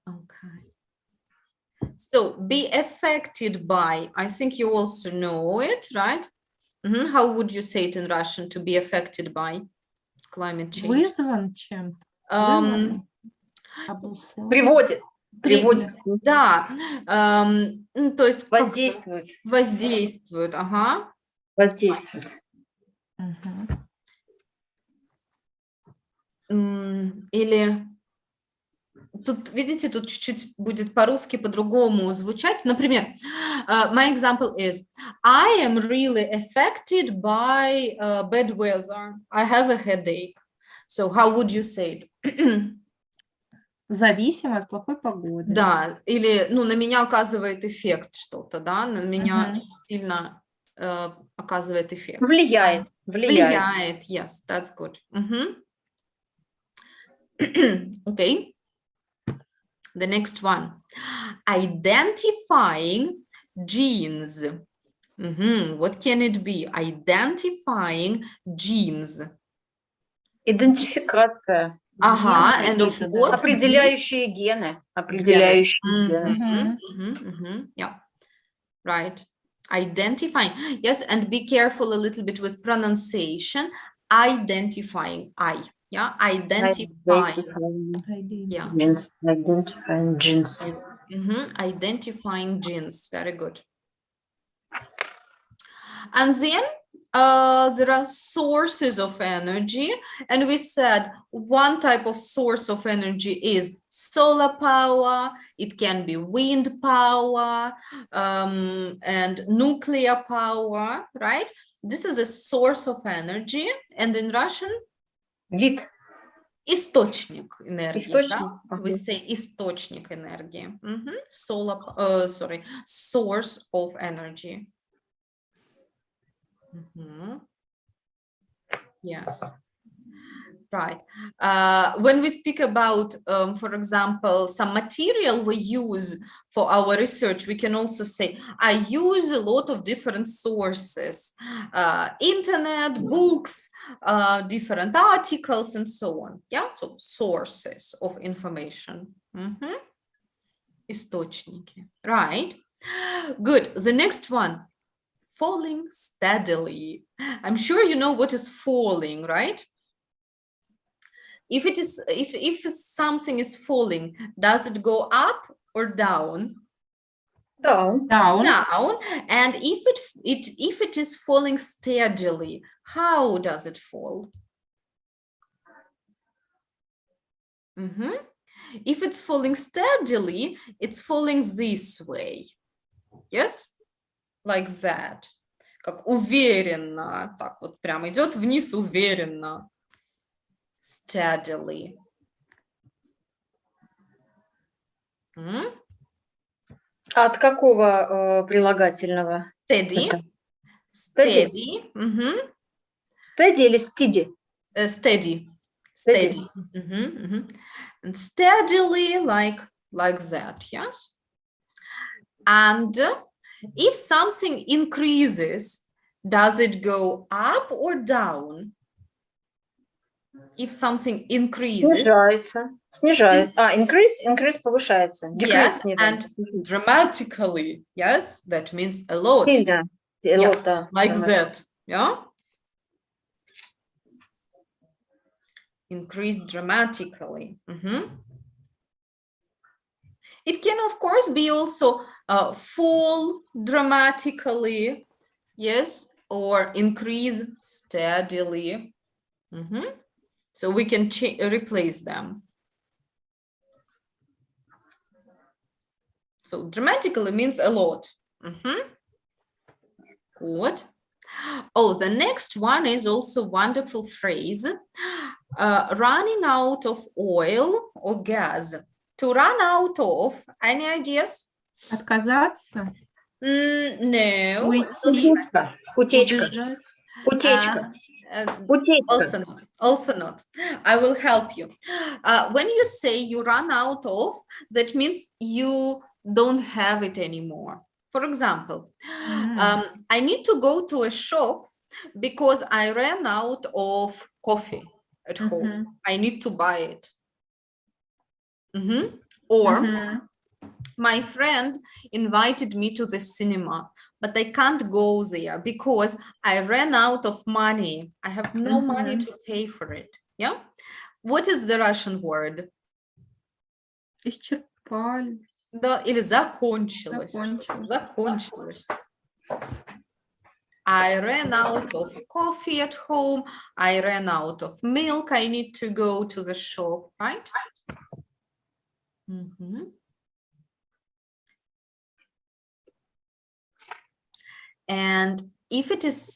S1: Okay. So be affected by, I think you also know it, right? How would you say it in Russian, to be affected by climate change?
S2: Вызван чем-то.
S3: Приводит. Приводит,
S1: Да, то есть как
S3: воздействует.
S1: воздействует, ага.
S3: Воздействует.
S1: Или тут, видите, тут чуть-чуть будет по-русски по-другому звучать. Например, my example is, I am really affected by bad weather. I have a headache. So how would you say it?
S2: Зависим от плохой погоды.
S1: Да, или, ну, на меня оказывает эффект что-то, да, на меня сильно оказывает эффект.
S3: Влияет.
S1: Влияет, yes, that's good. Okay. The next one. Identifying genes. What can it be? Identifying genes.
S3: Idентификация.
S1: Ага, and of what?
S3: Определяющие гены. Определяющие гены.
S1: Yeah, right. Identifying. Yes, and be careful a little bit with pronunciation. Identifying. Yeah, identifying. Yeah.
S3: Means identifying genes.
S1: Identifying genes. Very good. And then there are sources of energy, and we said one type of source of energy is solar power. It can be wind power and nuclear power, right? This is a source of energy, and in Russian,
S3: Вид.
S1: источник энергии.
S3: Источник.
S1: Да? We say источник энергии. Source of energy. Yes, right. When we speak about, for example, some material we use for our research, we can also say, I use a lot of different sources, internet, books, different articles, and so on. Yeah, so sources of information. Источники. Right. Good. The next one. Falling steadily. I'm sure you know what is falling, right? If it is, if something is falling, does it go up or down?
S3: Down.
S2: Down.
S1: Down. And if it is falling steadily, how does it fall? If it's falling steadily, it's falling this way. Yes? Like that. Как уверенно. Так вот прямо идет вниз уверенно. Steadily.
S3: От какого прилагательного?
S1: Steady.
S3: Это?
S1: Steady.
S3: Steady или steady?
S1: Steady. Steady. And steadily like that, yes? And if something increases, does it go up or down? If something increases.
S3: Снижается. Снижается. Increase повышается.
S1: Yes,
S3: Decrease
S1: and dramatically. Yes, that means a lot.
S3: Сильно.
S1: Yeah, like that. Yeah. Increase dramatically. It can, of course, be also fall dramatically, yes, or increase steadily. So we can replace them. So dramatically means a lot. Good. Oh, the next one is also a wonderful phrase. Running out of oil or gas. To run out of, any ideas?
S2: Отказаться.
S1: No.
S2: Уйти.
S3: Утечка. Утечка. Утечка.
S1: Also not. I will help you. When you say you run out of, that means you don't have it anymore. For example, I need to go to a shop because I ran out of coffee at home. I need to buy it. Or my friend invited me to the cinema, but I can't go there because I ran out of money. I have no money to pay for it. Yeah. What is the Russian word?
S2: Распаль.
S1: Да, или закончилось.
S2: Закончилось.
S1: Закончилось. I ran out of coffee at home. I ran out of milk. I need to go to the shop, right? Mhm. And if it is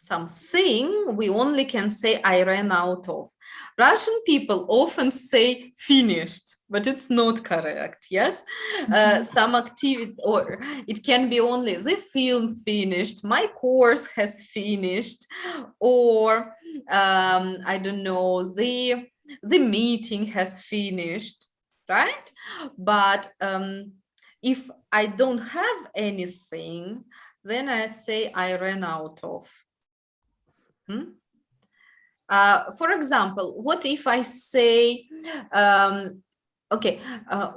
S1: something, we only can say I ran out of. Russian people often say finished, but it's not correct. Yes, some activity, or it can be only the film finished, my course has finished, or I don't know, the meeting has finished, right? But if I don't have anything, then I say I ran out of. For example, what if I say, okay,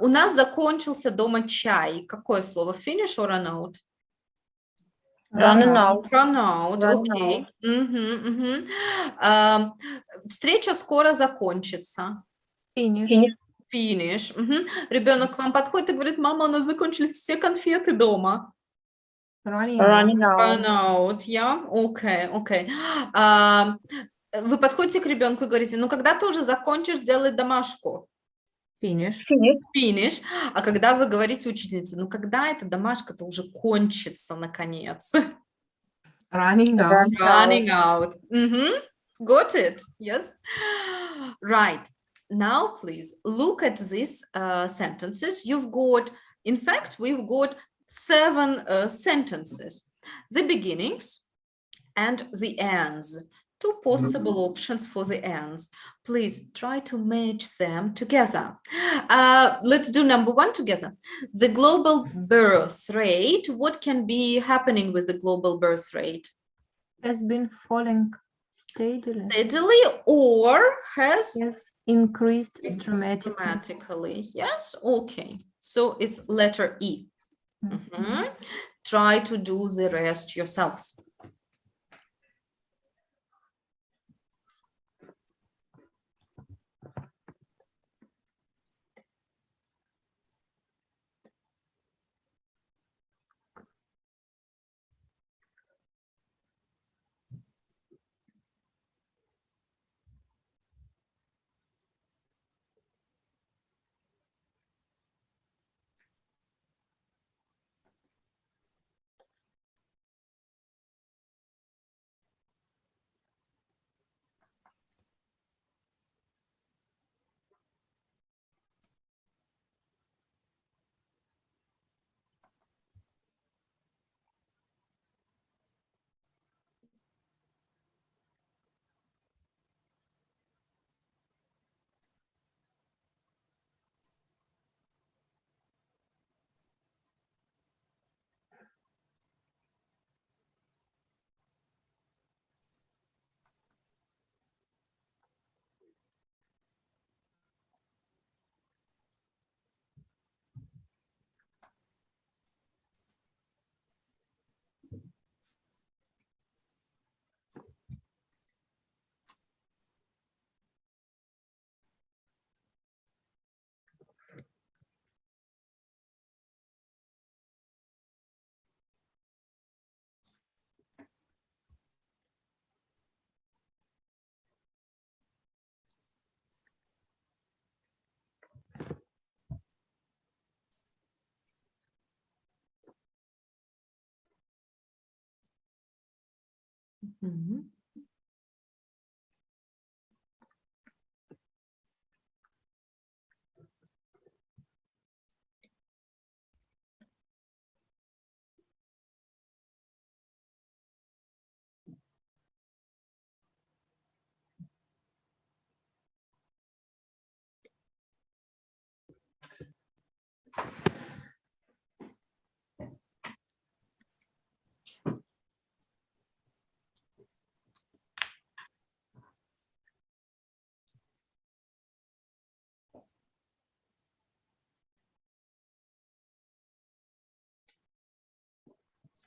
S1: у нас закончился дома чай. Какое слово? Finish or run out?
S3: Running out.
S1: Run out,
S3: Run
S1: окей. Встреча скоро закончится.
S2: Finish.
S1: Finish. Ребенок к вам подходит и говорит: мама, у нас закончились все конфеты дома.
S2: Running out.
S3: Running out.
S1: Run out, yeah, окей. Вы подходите к ребенку и говорите: ну, когда ты уже закончишь делать домашку?
S2: Finish.
S1: Finish. А когда вы говорите учительнице: ну, когда эта домашка-то уже кончится, наконец?
S2: Running out.
S1: Running out. Got it? Yes. Right. Now, please look at these sentences. You've got, in fact, we've got 7 sentences. The beginnings and the ends. 2 possible options for the ends. Please try to match them together. Let's do number 1 together. The global birth rate. What can be happening with the global birth rate?
S2: Has been falling steadily.
S1: Steadily, or has
S2: Increased dramatically.
S1: dramatically. Yes, okay. So it's letter E. Try to do the rest yourselves.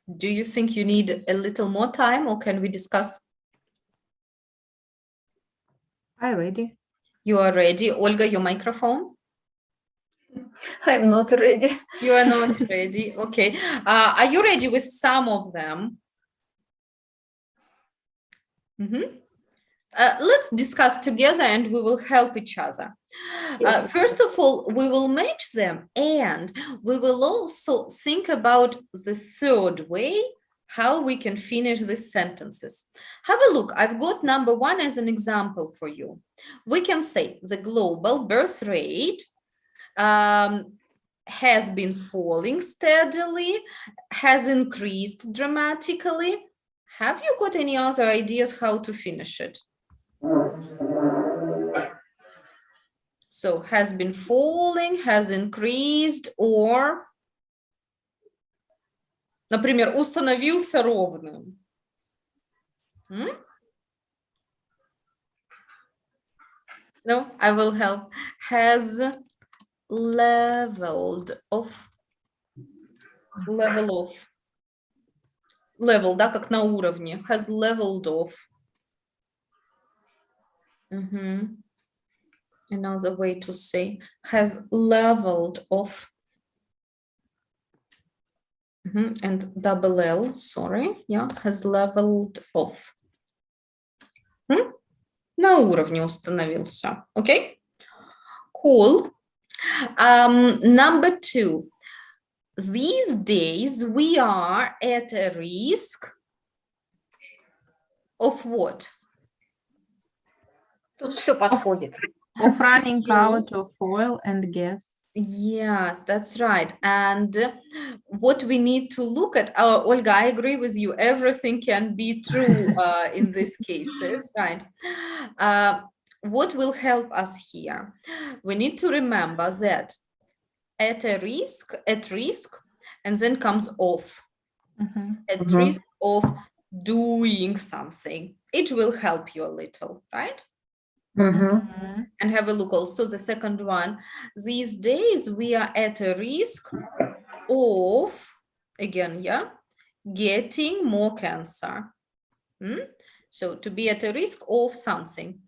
S1: Do you think you need a little more time, or can we discuss?
S2: I'm ready.
S1: You are ready. Olga, your microphone.
S3: I'm not ready.
S1: You are not ready. Okay. Are you ready with some of them? Let's discuss together and we will help each other. First of all, we will match them and we will also think about the third way how we can finish these sentences. Have a look. I've got number 1 as an example for you. We can say the global birth rate has been falling steadily, has increased dramatically. Have you got any other ideas how to finish it? So has been falling, has increased, or, например, установился ровным. No, I will help. Has leveled off. Level off. Level, да, как на уровне. Has leveled off. Another way to say has leveled off. And double L, sorry, yeah, has leveled off. На уровне установился. Okay, cool. Number 2. These days we are at a risk of what?
S3: Тут все подходит.
S2: Of running out of oil and gas.
S1: Yes, that's right. And what we need to look at, Olga, I agree with you. Everything can be true in these cases, right? What will help us here? We need to remember that at risk, and then comes off. At risk of doing something. It will help you a little, right? And have a look also the second one. These days we are at a risk of, again, yeah, getting more cancer. So to be at a risk of something.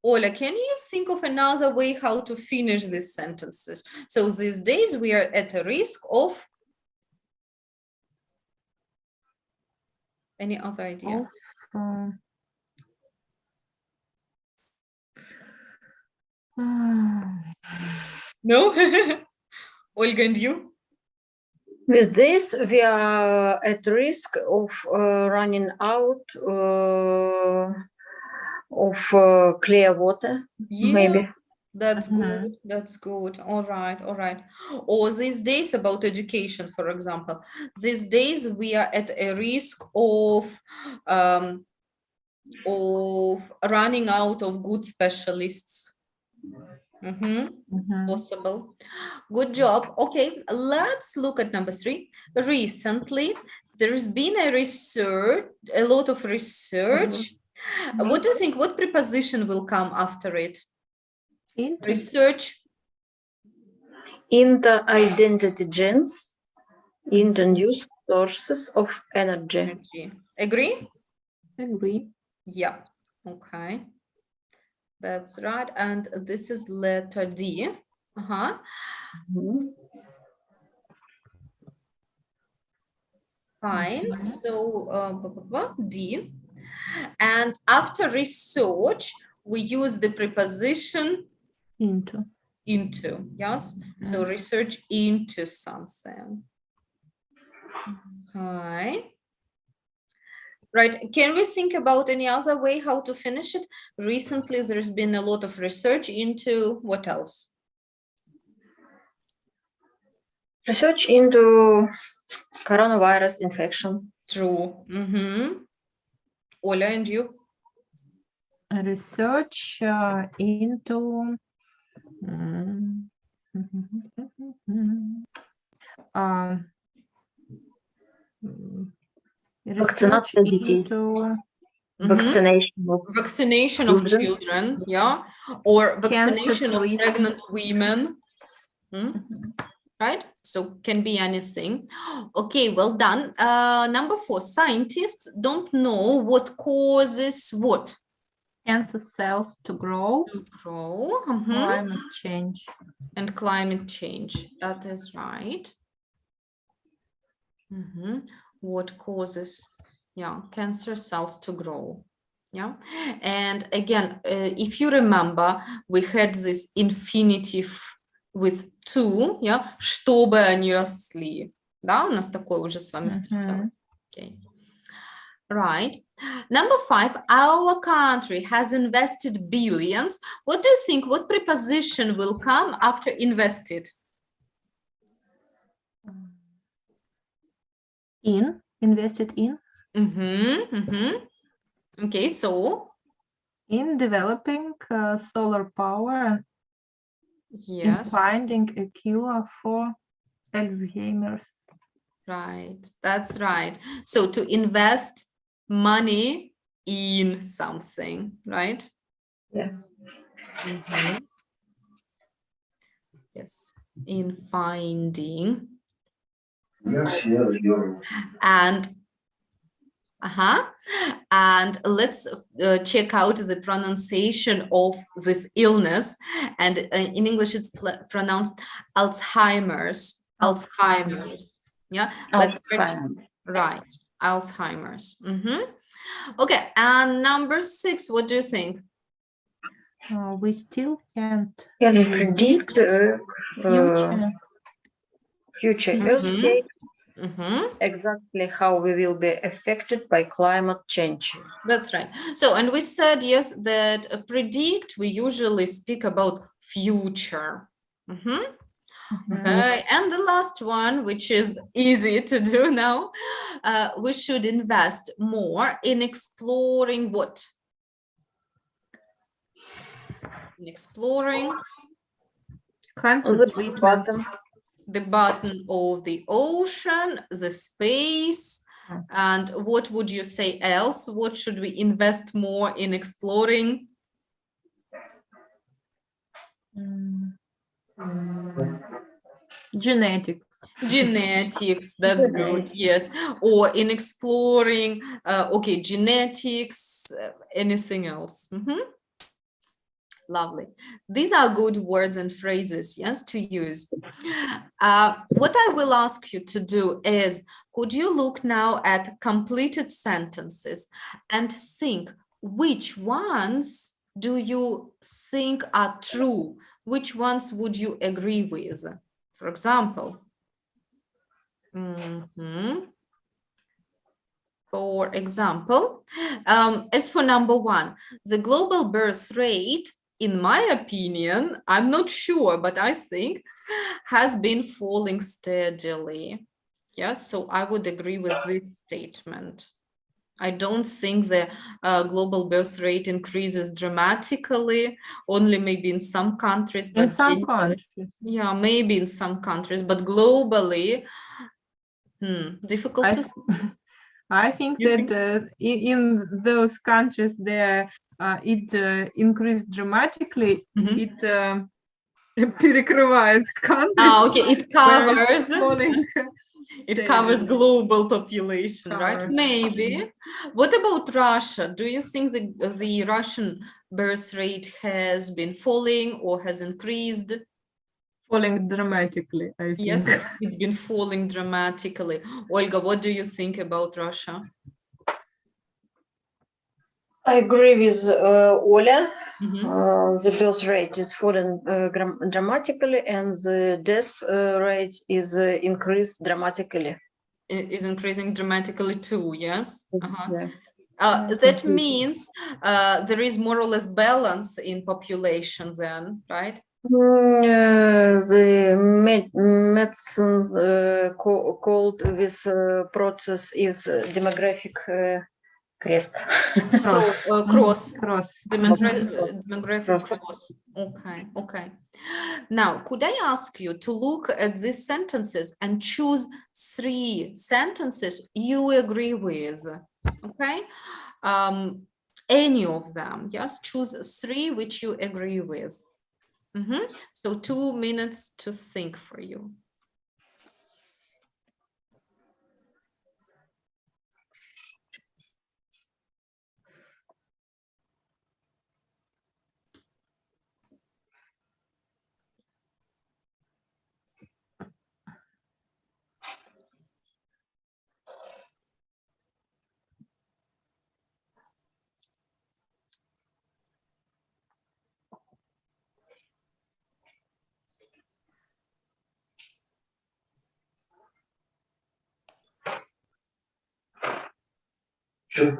S1: Ola, can you think of another way how to finish these sentences? So these days we are at a risk of, any other idea? No? Olga, and you?
S3: With this, we are at risk of running out of clear water, maybe.
S1: That's good. That's good. All right. All right. Or these days about education, for example, these days we are at a risk of running out of good specialists. Possible. Good job. Okay, let's look at number 3. Recently, there's been a lot of research. What do you think? What preposition will come after it? Research.
S3: In the identity genes, in the new sources of energy.
S1: Agree?
S2: Agree.
S1: Yeah. Okay. That's right. And this is letter D. Fine. So D. And after research, we use the preposition
S2: into.
S1: Yes. So research into something. Okay. Right. Can we think about any other way how to finish it? Recently, there's been a lot of research into what else?
S3: Research into coronavirus infection.
S1: True. Ola, and you?
S2: Research into
S3: Vaccination
S2: into
S3: vaccination
S1: of children, yeah, or vaccination of pregnant women. Right? So can be anything. Okay, well done. Number 4, scientists don't know what causes what?
S2: Cancer cells to grow.
S1: To grow.
S2: Climate change.
S1: And climate change. That is right. What causes, yeah, cancer cells to grow? Yeah. And again, if you remember, we had this infinitive with to, yeah, чтобы они росли. Да, у нас такое уже с вами встречалось. Okay. Right. Number 5, our country has invested billions. What do you think? What preposition will come after invested?
S2: Invested in.
S1: Okay, so?
S2: In developing solar power.
S1: Yes.
S2: In finding a cure for Alzheimer's.
S1: Right, that's right. So to invest money in something, right?
S3: Yeah.
S1: Yes, in finding. And and let's check out the pronunciation of this illness. And in English, it's pronounced Alzheimer's. Alzheimer's. Yeah, let's right. Alzheimer's. Okay, and number 6, what do you think?
S2: We still can't
S3: predict future earthquake. Exactly how we will be affected by climate change.
S1: That's right. So, and we said, yes, that predict, we usually speak about future. Okay. And the last one, which is easy to do now, we should invest more in exploring what? In exploring the bottom of the ocean, the space, and what would you say else? What should we invest more in exploring?
S2: Genetics.
S1: Genetics, that's good, yes. Or in exploring, okay, genetics, anything else. Lovely. These are good words and phrases, yes, to use. What I will ask you to do is, could you look now at completed sentences and think which ones do you think are true? Which ones would you agree with? For example, as for number 1, the global birth rate, in my opinion, I'm not sure, but I think has been falling steadily. Yes, so I would agree with this statement. I don't think the global birth rate increases dramatically, only maybe in some countries. But
S2: in some countries.
S1: Yeah, maybe in some countries, but globally, difficult to see.
S2: I think that in those countries there, it increased dramatically. It перекрывает countries.
S1: Okay, it covers. It covers global population, right? Maybe. What about Russia? Do you think the Russian birth rate has been falling or has increased?
S2: Falling dramatically, I think.
S1: Yes, it's been falling dramatically. Olga, what do you think about Russia?
S3: I agree with Oля. The birth rate is falling dramatically, and the death rate is increased dramatically.
S1: It is increasing dramatically too, yes? That means there is more or less balance in population then, right?
S3: The medicine called this process is demographic cross.
S1: Demographic cross. Okay. Now, could I ask you to look at these sentences and choose 3 sentences you agree with? Okay. Any of them, yes, choose 3 which you agree with. So 2 minutes to think for you. Okay,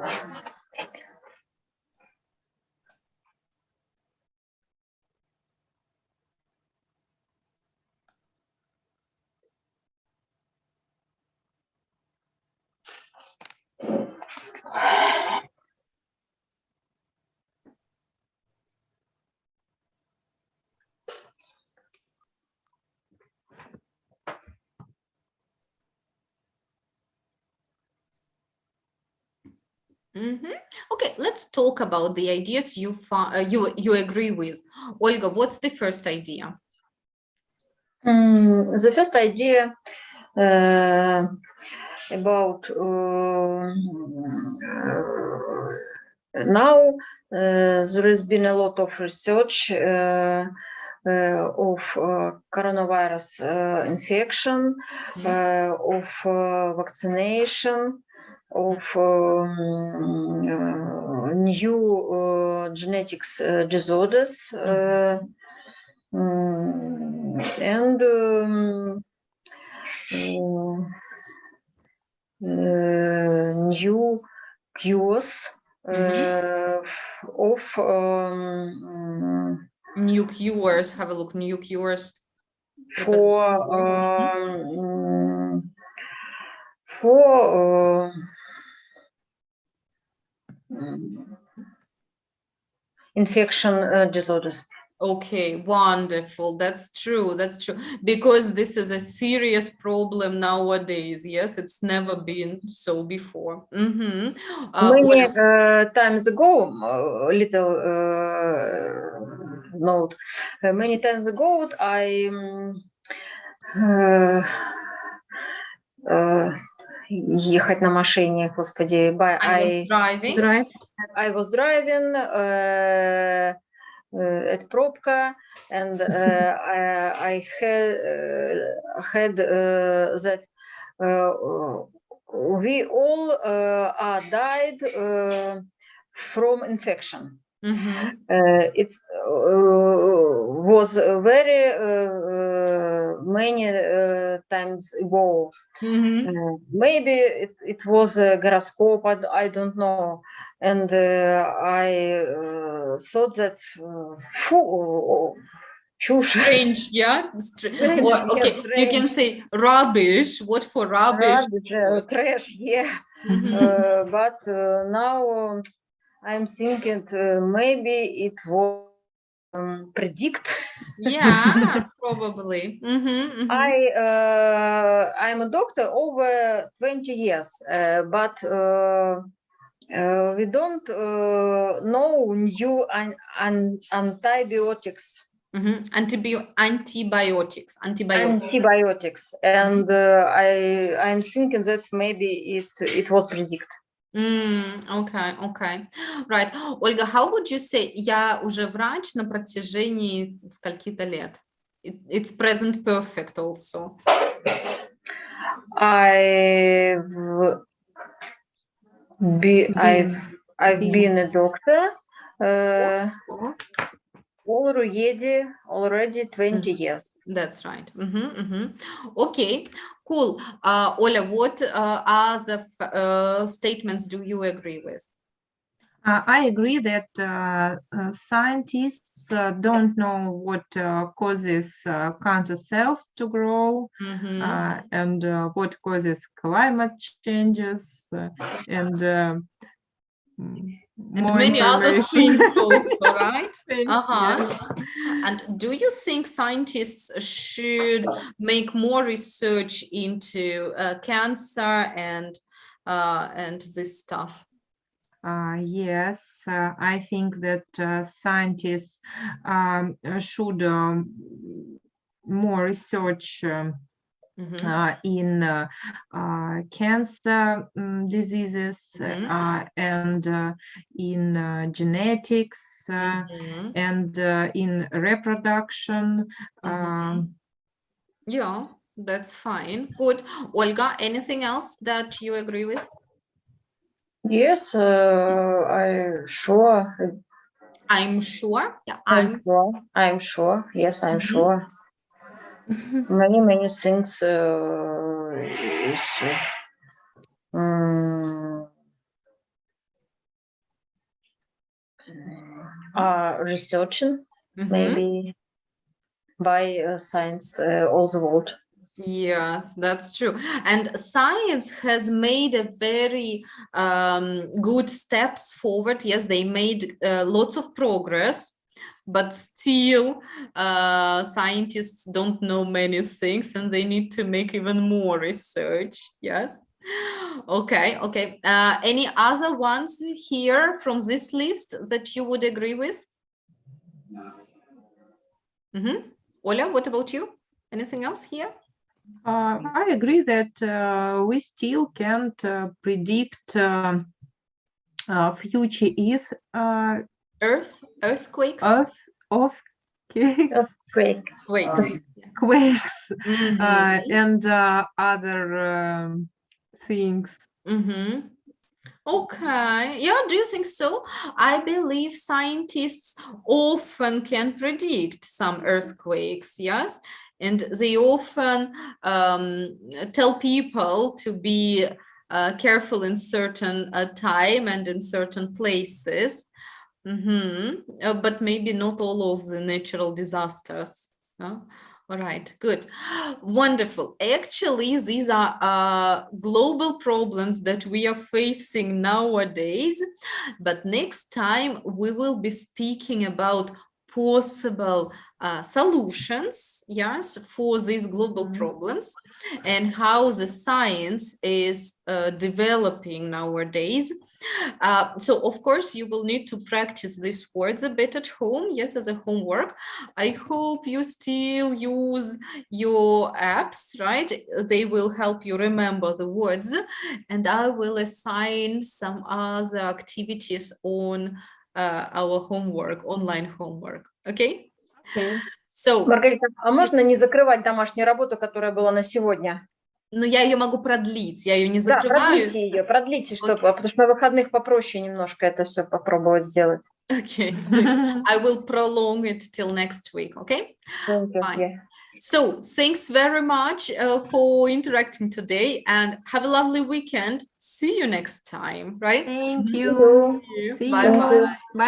S1: let's talk about the ideas you agree with. Olga, what's the first idea?
S3: The first idea about now there has been a lot of research of coronavirus infection, of vaccination, of new genetics disorders, and new cures of
S1: New cures, have a look, new cures.
S3: For infection disorders.
S1: Okay, wonderful. That's true. That's true. Because this is a serious problem nowadays. Yes, it's never been so before.
S3: Many times ago, little note. Many times ago, I ехать на машине, господи. I was driving at пробка, and I had that we all are died from infection. It was very many times ago. Maybe it was a horoscope, I don't know. And I thought that
S1: strange, yeah? Strange, okay, strange. You can say rubbish. What for rubbish?
S3: Trash, yeah. But now I'm thinking maybe it was predict.
S1: Yeah, probably.
S3: I'm a doctor over 20 years, but we don't know new antibiotics.
S1: Antibiotics,
S3: and I'm thinking that maybe it was predict.
S1: Okay. Right. Ольга, how would you say, я уже врач на протяжении скольки-то лет? It's present perfect also.
S3: I've been a doctor already 20 years.
S1: That's right. Okay, cool. Ola, what other statements do you agree with?
S2: I agree that scientists don't know what causes cancer cells to grow, and what causes climate changes, and
S1: many other things also, right?
S2: Yeah.
S1: And do you think scientists should make more research into cancer and this stuff?
S2: Yes, I think that scientists should more research in cancer diseases and in genetics and in reproduction.
S1: Yeah, that's fine. Good. Olga, anything else that you agree with?
S3: Yes, I'm sure.
S1: I'm sure. Yeah,
S3: I'm sure. Yes, I'm sure. Many things Researching,
S1: Mhm.
S3: maybe by science all the world.
S1: Yes, that's true. And science has made a very good steps forward. Yes, they made lots of progress, but still scientists don't know many things and they need to make even more research. Yes. Okay, okay. Any other ones here from this list that you would agree with? Oля, what about you? Anything else here?
S2: I agree that we still can't predict future
S1: Earthquakes?
S3: Earthquake.
S2: quakes,
S1: Mhm.
S2: and other things.
S1: Okay, yeah, do you think so? I believe scientists often can predict some earthquakes, yes, and they often tell people to be careful in certain time and in certain places. But maybe not all of the natural disasters. All right, good. Wonderful. Actually, these are global problems that we are facing nowadays. But next time we will be speaking about possible solutions, yes, for these global problems and how the science is developing nowadays. So of course you will need to practice these words a bit at home, yes, as a homework. I hope you still use your apps, right? They will help you remember the words, and I will assign some other activities on our homework, online homework. Okay?
S2: Okay.
S1: So,
S3: Маргарита, а можно не закрывать домашнюю работу, которая была на сегодня?
S1: ну, я ее могу продлить, я ее не
S3: Да,
S1: закрываю.
S3: продлите, чтобы, потому что на выходных попроще немножко это все попробовать сделать.
S1: Okay, good. I will prolong it till next week, okay? Fine. So thanks very much for interacting today and have a lovely weekend. See you next time, right?
S2: Thank you. See you.
S1: Bye-bye.
S2: Bye.